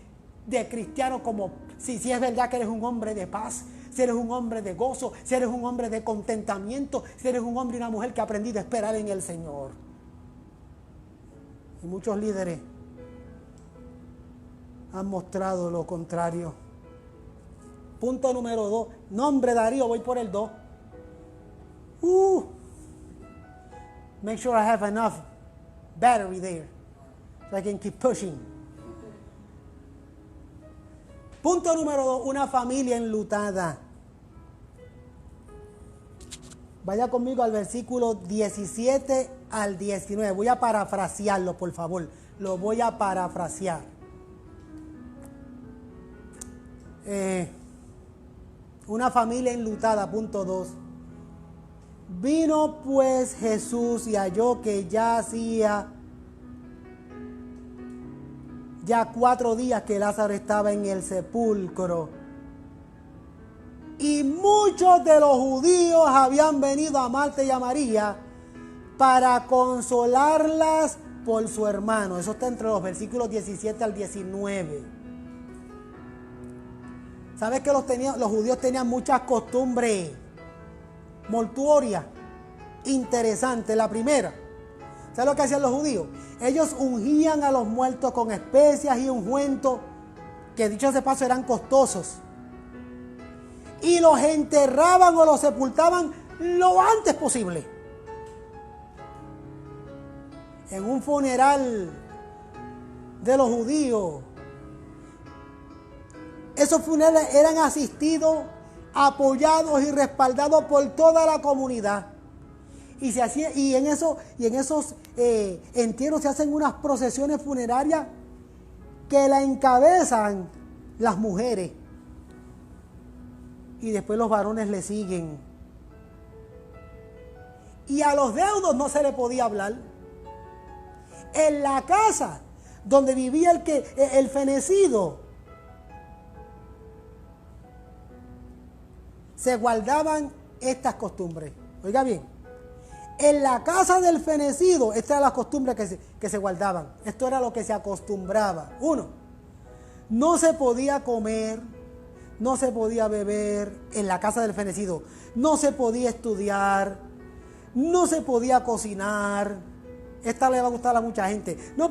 de cristiano, como si es verdad que eres un hombre de paz, si eres un hombre de gozo, si eres un hombre de contentamiento, si eres un hombre y una mujer que ha aprendido a esperar en el Señor. Y muchos líderes han mostrado lo contrario. Punto número 2. Nombre Darío, voy por el 2. Make sure I have enough battery there so I can keep pushing. Punto número 2. Una familia enlutada. Vaya conmigo al versículo 17 al 19. Voy a parafrasearlo, por favor. Lo voy a parafrasear. Una familia enlutada, punto 2. Vino pues Jesús y halló que ya hacía 4 días que Lázaro estaba en el sepulcro. Y muchos de los judíos habían venido a Marta y a María para consolarlas por su hermano. Eso está entre los versículos 17 al 19. ¿Sabes que los judíos tenían muchas costumbres mortuorias interesantes? La primera, ¿sabes lo que hacían los judíos? Ellos ungían a los muertos con especias y ungüentos, que dicho de paso eran costosos, y los enterraban o los sepultaban lo antes posible. En un funeral de los judíos, esos funerales eran asistidos, apoyados y respaldados por toda la comunidad. Y en esos entierros se hacen unas procesiones funerarias que la encabezan las mujeres. Y después los varones le siguen. Y a los deudos no se le podía hablar. En la casa donde vivía el fenecido, se guardaban estas costumbres. Oiga bien, en la casa del fenecido, estas eran las costumbres que se guardaban. Esto era lo que se acostumbraba. 1, no se podía comer, no se podía beber en la casa del fenecido, no se podía estudiar, no se podía cocinar. Esta le va a gustar a mucha gente. No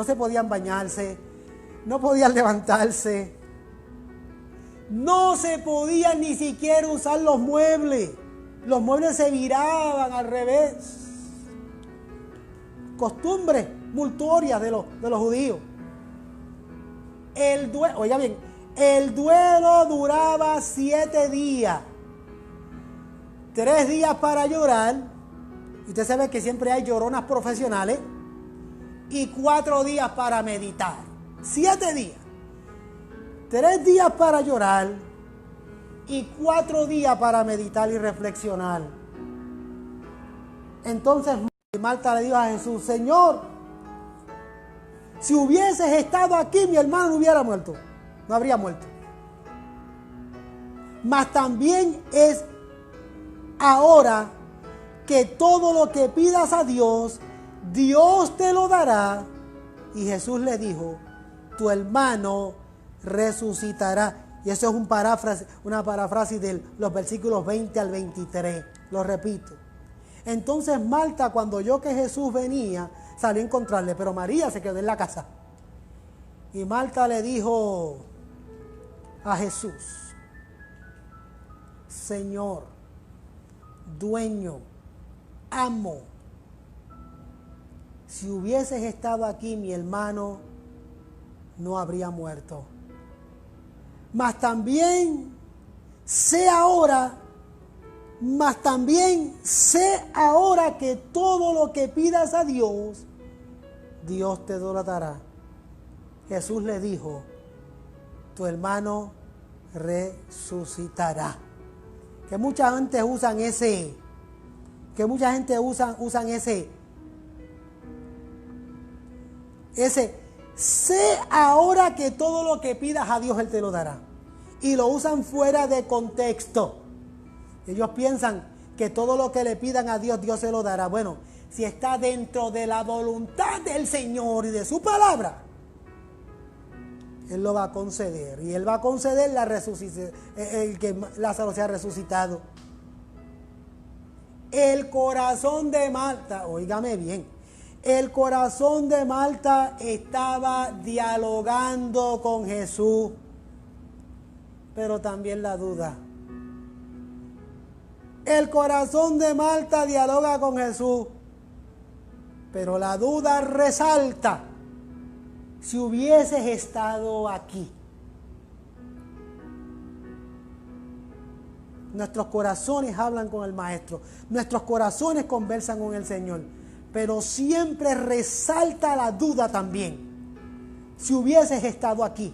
se podían bañarse, no podían levantarse, no se podían ni siquiera usar los muebles. Los muebles se viraban al revés. Costumbres mortuorias de los judíos. Oiga bien, el duelo duraba 7 días. 3 días para llorar. Y usted sabe que siempre hay lloronas profesionales. Y 4 días para meditar. 7 días. 3 días para llorar. Y 4 días para meditar y reflexionar. Entonces Marta le dijo a Jesús: Señor, Si hubieses estado aquí, mi hermano no hubiera muerto. No habría muerto. Mas también es ahora que todo lo que pidas a Dios, Dios te lo dará. Y Jesús le dijo, tu hermano resucitará. Y eso es una paráfrasis de los versículos 20 al 23. Lo repito. Entonces Marta, cuando oyó que Jesús venía, salió a encontrarle, pero María se quedó en la casa. Y Marta le dijo a Jesús, Señor, dueño, amo, si hubieses estado aquí, mi hermano no habría muerto. Mas también sé ahora que todo lo que pidas a Dios, Dios te lo dará. Jesús le dijo, tu hermano resucitará. Que mucha gente usan ese, sé ahora que todo lo que pidas a Dios Él te lo dará. Y lo usan fuera de contexto. Ellos piensan que todo lo que le pidan a Dios, Dios se lo dará. Bueno, si está dentro de la voluntad del Señor y de su palabra, Él lo va a conceder. Y Él va a conceder el que Lázaro sea resucitado. El corazón de Marta, óigame bien, el corazón de Marta estaba dialogando con Jesús, pero también la duda. El corazón de Marta dialoga con Jesús, pero la duda resalta. Si hubieses estado aquí. Nuestros corazones hablan con el Maestro. Nuestros corazones conversan con el Señor. Pero siempre resalta la duda también. Si hubieses estado aquí.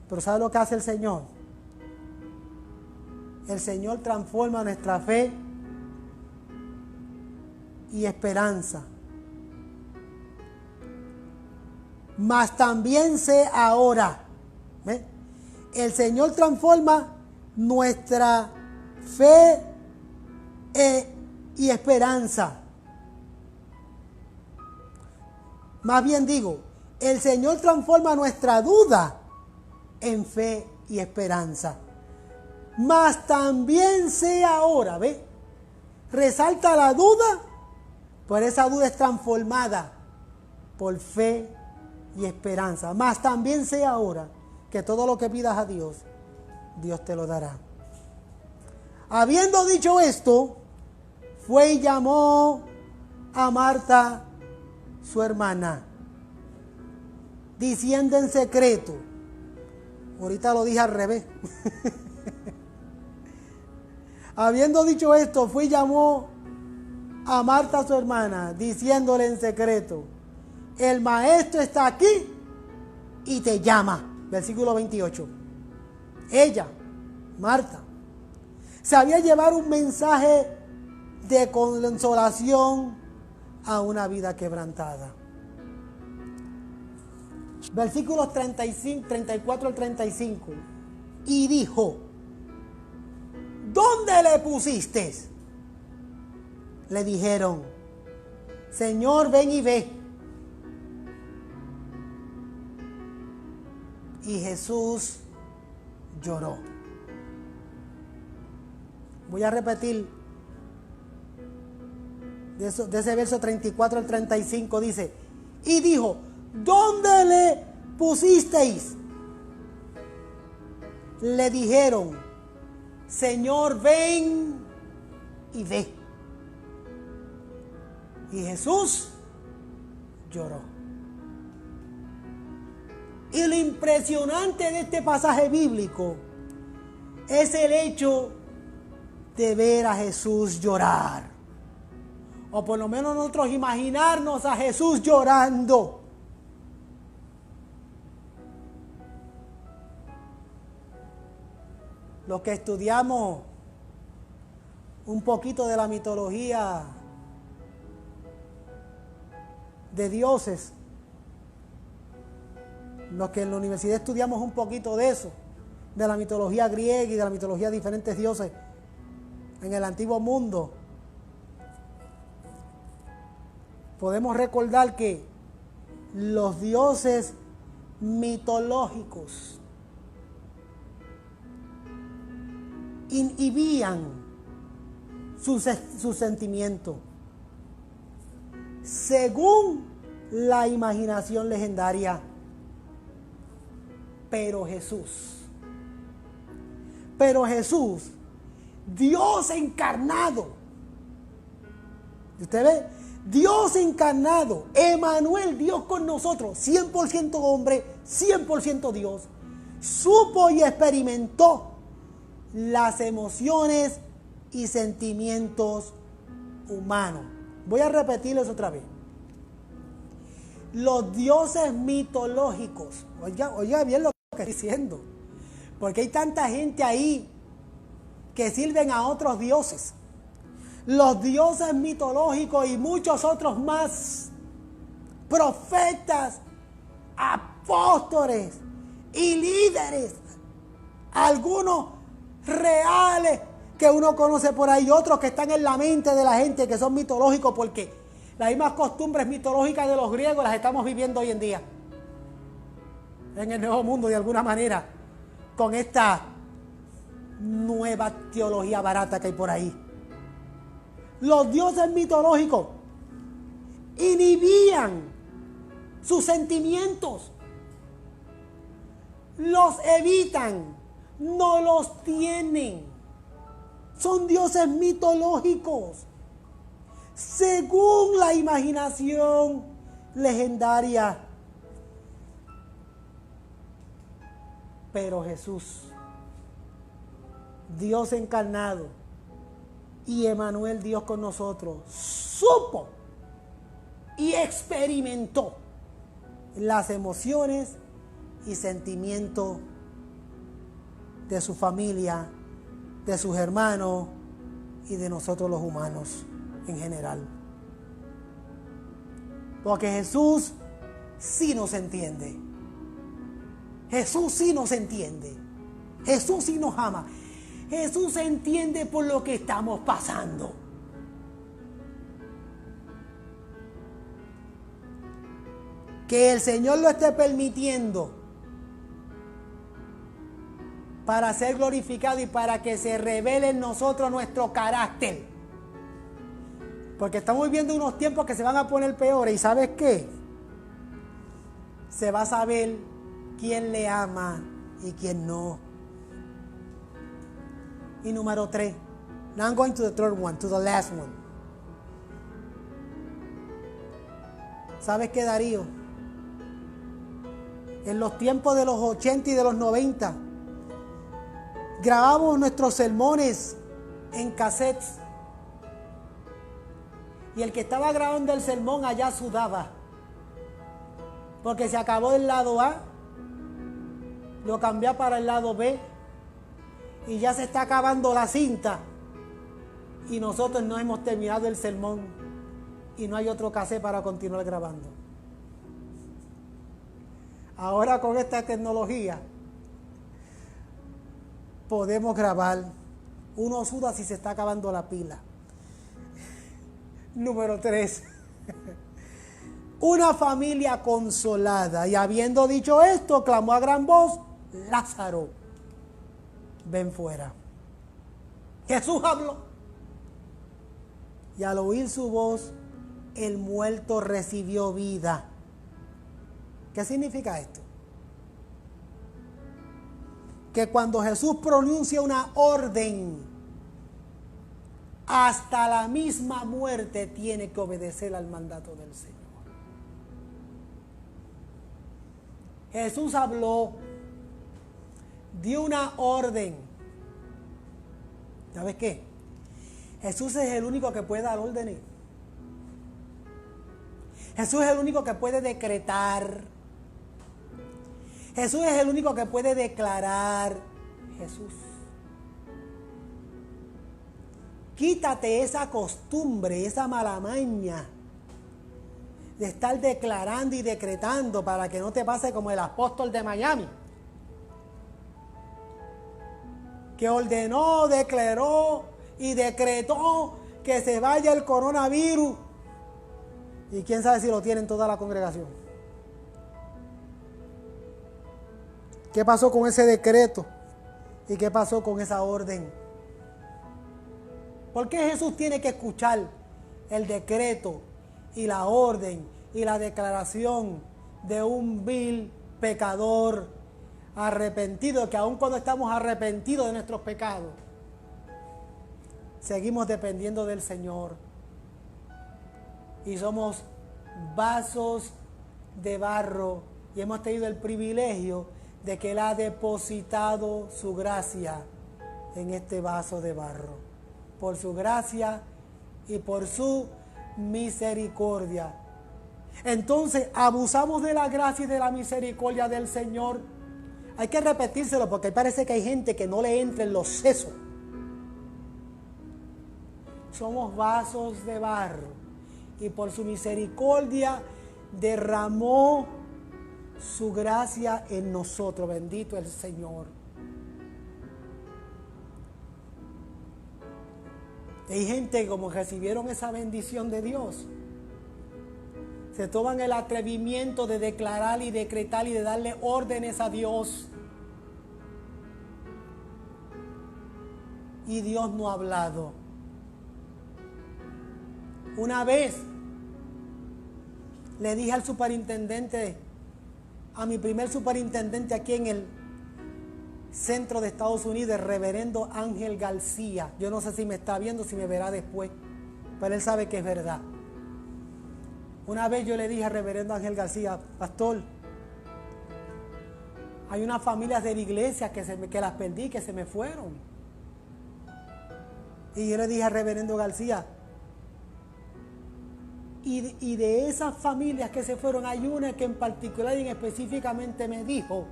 Pero ¿sabe lo que hace el Señor? El Señor transforma nuestra fe y esperanza. Mas también sé ahora. ¿Ve? El Señor transforma nuestra fe y esperanza. Más bien digo, el Señor transforma nuestra duda en fe y esperanza. Mas también sé ahora, ¿ve? Resalta la duda, pero esa duda es transformada por fe y esperanza. Mas también sé ahora que todo lo que pidas a Dios, Dios te lo dará. Habiendo dicho esto, fue y llamó a Marta, su hermana, diciendo en secreto. Ahorita lo dije al revés. Habiendo dicho esto, fue y llamó a Marta, su hermana, diciéndole en secreto, el maestro está aquí y te llama. Versículo 28. Ella, Marta, sabía llevar un mensaje de consolación a una vida quebrantada. Versículos 34 al 35. Y dijo, ¿dónde le pusiste? Le dijeron, Señor, ven y ve. Y Jesús lloró. Voy a repetir de ese verso 34 al 35. Dice, y dijo, ¿dónde le pusisteis? Le dijeron, Señor, ven y ve. Y Jesús lloró. Y lo impresionante de este pasaje bíblico es el hecho de ver a Jesús llorar. O por lo menos nosotros imaginarnos a Jesús llorando. Los que estudiamos un poquito de la mitología de dioses. Los que en la universidad estudiamos un poquito de eso, de la mitología griega y de la mitología de diferentes dioses en el antiguo mundo, podemos recordar que los dioses mitológicos inhibían sus sentimientos según la imaginación legendaria. Pero Jesús, Dios encarnado, ¿usted ve? Dios encarnado, Emmanuel, Dios con nosotros, 100% hombre, 100% Dios, supo y experimentó las emociones y sentimientos humanos. Voy a repetirles otra vez. Los dioses mitológicos, oiga bien lo que estoy diciendo, porque hay tanta gente ahí que sirven a otros dioses. Los dioses mitológicos y muchos otros más, profetas, apóstoles y líderes, algunos reales que uno conoce por ahí, otros que están en la mente de la gente, que son mitológicos, porque las mismas costumbres mitológicas de los griegos las estamos viviendo hoy en día en el nuevo mundo de alguna manera, con esta nueva teología barata que hay por ahí. Los dioses mitológicos inhibían sus sentimientos, los evitan, no los tienen. Son dioses mitológicos según la imaginación legendaria. Pero Jesús, Dios encarnado y Emmanuel, Dios con nosotros, supo y experimentó las emociones y sentimientos de su familia, de sus hermanos y de nosotros los humanos en general. Porque Jesús sí nos entiende. Jesús sí nos entiende. Jesús sí nos ama. Jesús entiende por lo que estamos pasando. Que el Señor lo esté permitiendo para ser glorificado y para que se revele en nosotros nuestro carácter. Porque estamos viviendo unos tiempos que se van a poner peores. ¿Y sabes qué? Se va a saber quién le ama y quién no. Y número 3. Now I'm going to the third one, to the last one. ¿Sabes qué, Darío? En los tiempos de los 80 y de los 90, grabamos nuestros sermones en cassettes. Y el que estaba grabando el sermón allá sudaba. Porque se acabó el lado A, lo cambió para el lado B. Y ya se está acabando la cinta. Y nosotros no hemos terminado el sermón. Y no hay otro cassette para continuar grabando. Ahora con esta tecnología podemos grabar. Uno suda si se está acabando la pila. Número 3. Una familia consolada. Y habiendo dicho esto, clamó a gran voz: Lázaro, ven fuera. Jesús habló. Y al oír su voz, el muerto recibió vida. ¿Qué significa esto? Que cuando Jesús pronuncia una orden, hasta la misma muerte tiene que obedecer al mandato del Señor. Jesús habló, dio una orden. ¿Sabes qué? Jesús es el único que puede dar órdenes. Jesús es el único que puede decretar. Jesús es el único que puede declarar. Jesús. Quítate esa costumbre, esa mala maña de estar declarando y decretando para que no te pase como el apóstol de Miami, que ordenó, declaró y decretó que se vaya el coronavirus. Y quién sabe si lo tienen toda la congregación. ¿Qué pasó con ese decreto? ¿Y qué pasó con esa orden? ¿Por qué Jesús tiene que escuchar el decreto y la orden y la declaración de un vil pecador arrepentido, que aun cuando estamos arrepentidos de nuestros pecados, seguimos dependiendo del Señor y somos vasos de barro y hemos tenido el privilegio de que Él ha depositado su gracia en este vaso de barro, por su gracia y por su misericordia? Entonces, abusamos de la gracia y de la misericordia del Señor. Hay que repetírselo porque parece que hay gente que no le entra en los sesos. Somos vasos de barro y por su misericordia derramó su gracia en nosotros. Bendito el Señor. Hay gente que como recibieron esa bendición de Dios, se toman el atrevimiento de declarar y decretar y de darle órdenes a Dios. Y Dios no ha hablado. Una vez le dije al superintendente, a mi primer superintendente aquí en el centro de Estados Unidos, el reverendo Ángel García. Yo no sé si me está viendo, si me verá después, pero él sabe que es verdad. Una vez yo le dije al reverendo Ángel García: pastor, hay unas familias de la iglesia que las perdí, que se me fueron. Y yo le dije al reverendo García, y de esas familias que se fueron, hay una que en particular y específicamente me dijo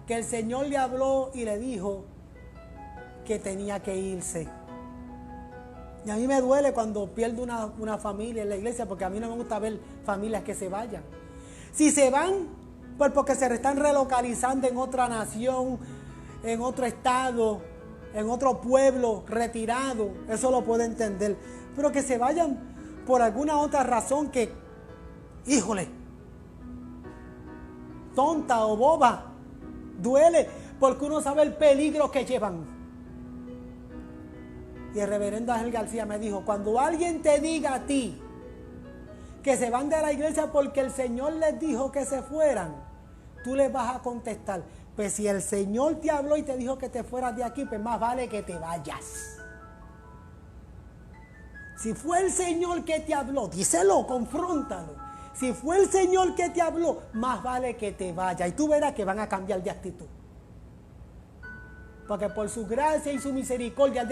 que el Señor le habló y le dijo que tenía que irse. Y a mí me duele cuando pierdo una familia en la iglesia, porque a mí no me gusta ver familias que se vayan. Si se van, pues porque se están relocalizando en otra nación, en otro estado, en otro pueblo, retirado, eso lo puedo entender. Pero que se vayan por alguna otra razón que, híjole, tonta o boba, duele, porque uno sabe el peligro que llevan. Y el reverendo Ángel García me dijo: cuando alguien te diga a ti que se van de la iglesia porque el Señor les dijo que se fueran, tú les vas a contestar: pues si el Señor te habló y te dijo que te fueras de aquí, pues más vale que te vayas. Si fue el Señor que te habló, díselo, confróntalo. Si fue el Señor que te habló, más vale que te vayas. Y tú verás que van a cambiar de actitud. Porque por su gracia y su misericordia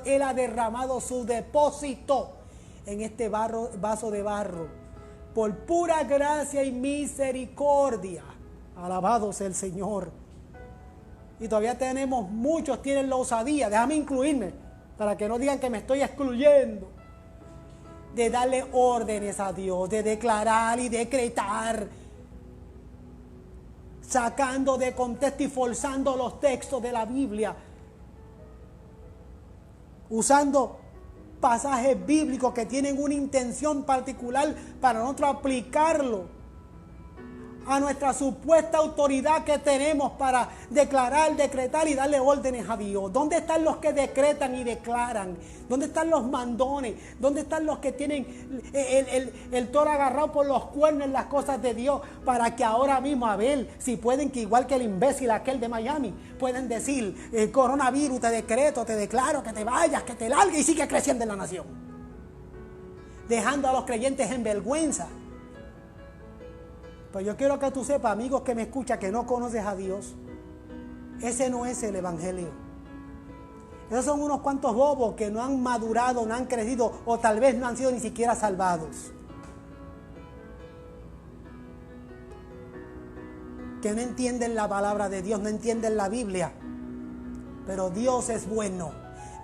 Él ha derramado su depósito en este vaso de barro. Por pura gracia y misericordia. Alabado sea el Señor. Y todavía muchos tienen la osadía, déjame incluirme, para que no digan que me estoy excluyendo, de darle órdenes a Dios, de declarar y decretar, sacando de contexto y forzando los textos de la Biblia, usando pasajes bíblicos que tienen una intención particular para nosotros aplicarlo a nuestra supuesta autoridad que tenemos para declarar, decretar y darle órdenes a Dios. ¿Dónde están los que decretan y declaran? ¿Dónde están los mandones? ¿Dónde están los que tienen el toro agarrado por los cuernos en las cosas de Dios? Para que ahora mismo, a ver si pueden, que igual que el imbécil aquel de Miami, pueden decir: el coronavirus, te decreto, te declaro que te vayas, que te largues, y sigue creciendo en la nación, dejando a los creyentes en vergüenza. Pues yo quiero que tú sepas, amigos que me escuchan, que no conoces a Dios, ese no es el evangelio. Esos son unos cuantos bobos que no han madurado, no han crecido, o tal vez no han sido ni siquiera salvados, que no entienden la palabra de Dios, no entienden la Biblia. Pero Dios es bueno.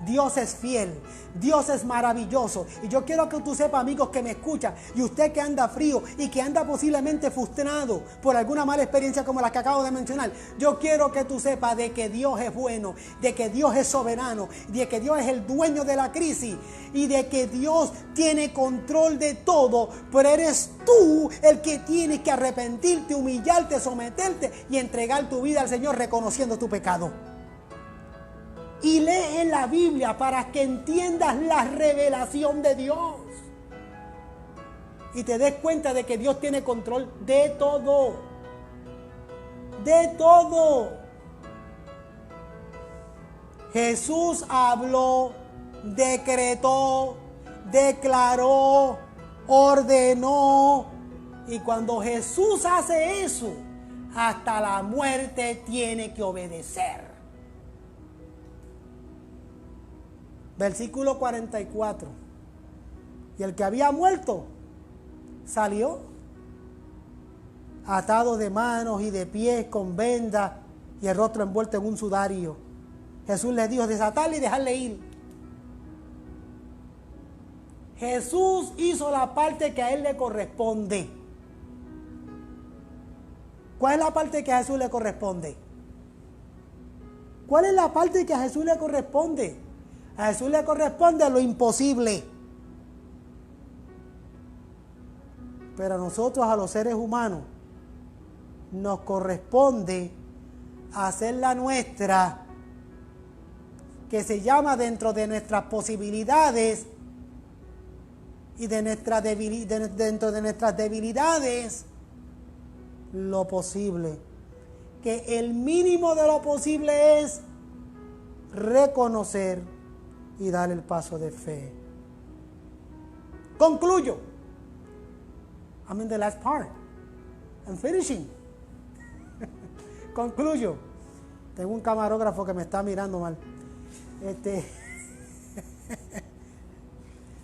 Dios es fiel, Dios es maravilloso. Y yo quiero que tú sepas, amigos que me escuchan, y usted que anda frío y que anda posiblemente frustrado por alguna mala experiencia como la que acabo de mencionar, yo quiero que tú sepas de que Dios es bueno, de que Dios es soberano, de que Dios es el dueño de la crisis y de que Dios tiene control de todo, pero eres tú el que tienes que arrepentirte, humillarte, someterte y entregar tu vida al Señor reconociendo tu pecado. Y lee en la Biblia para que entiendas la revelación de Dios y te des cuenta de que Dios tiene control de todo. De todo. Jesús habló, decretó, declaró, ordenó. Y cuando Jesús hace eso, hasta la muerte tiene que obedecer. Versículo 44. Y el que había muerto salió atado de manos y de pies con vendas y el rostro envuelto en un sudario. Jesús les dijo: desatarle y dejarle ir. Jesús hizo la parte que a él le corresponde. ¿Cuál es la parte que a Jesús le corresponde? ¿Cuál es la parte que a Jesús le corresponde? A Jesús le corresponde lo imposible. Pero a nosotros, a los seres humanos, nos corresponde hacer la nuestra, que se llama dentro de nuestras posibilidades y de dentro de nuestras debilidades, lo posible. Que el mínimo de lo posible es reconocer y dar el paso de fe. Concluyo. I'm in the last part. I'm finishing. Concluyo. Tengo un camarógrafo que me está mirando mal.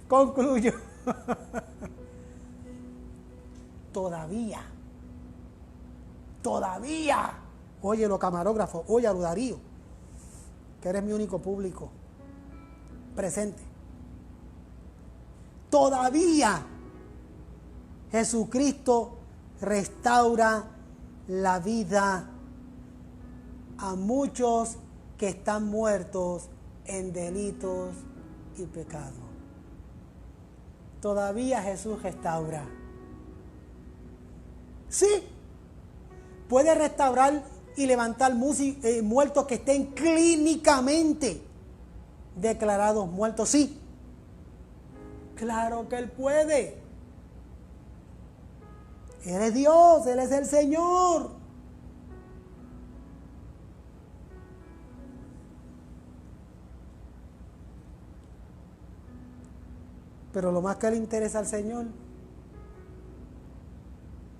Concluyo. Todavía. Oye, los camarógrafos, oye a Darío, que eres mi único público presente. Todavía Jesucristo restaura la vida a muchos que están muertos en delitos y pecados. Todavía Jesús restaura. Sí, puede restaurar y levantar muertos que estén clínicamente declarados muertos. Sí, claro que Él puede. Él es Dios, Él es el Señor. Pero lo más que le interesa al Señor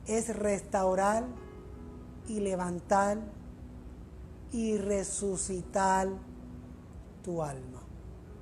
es restaurar y levantar y resucitar tu alma.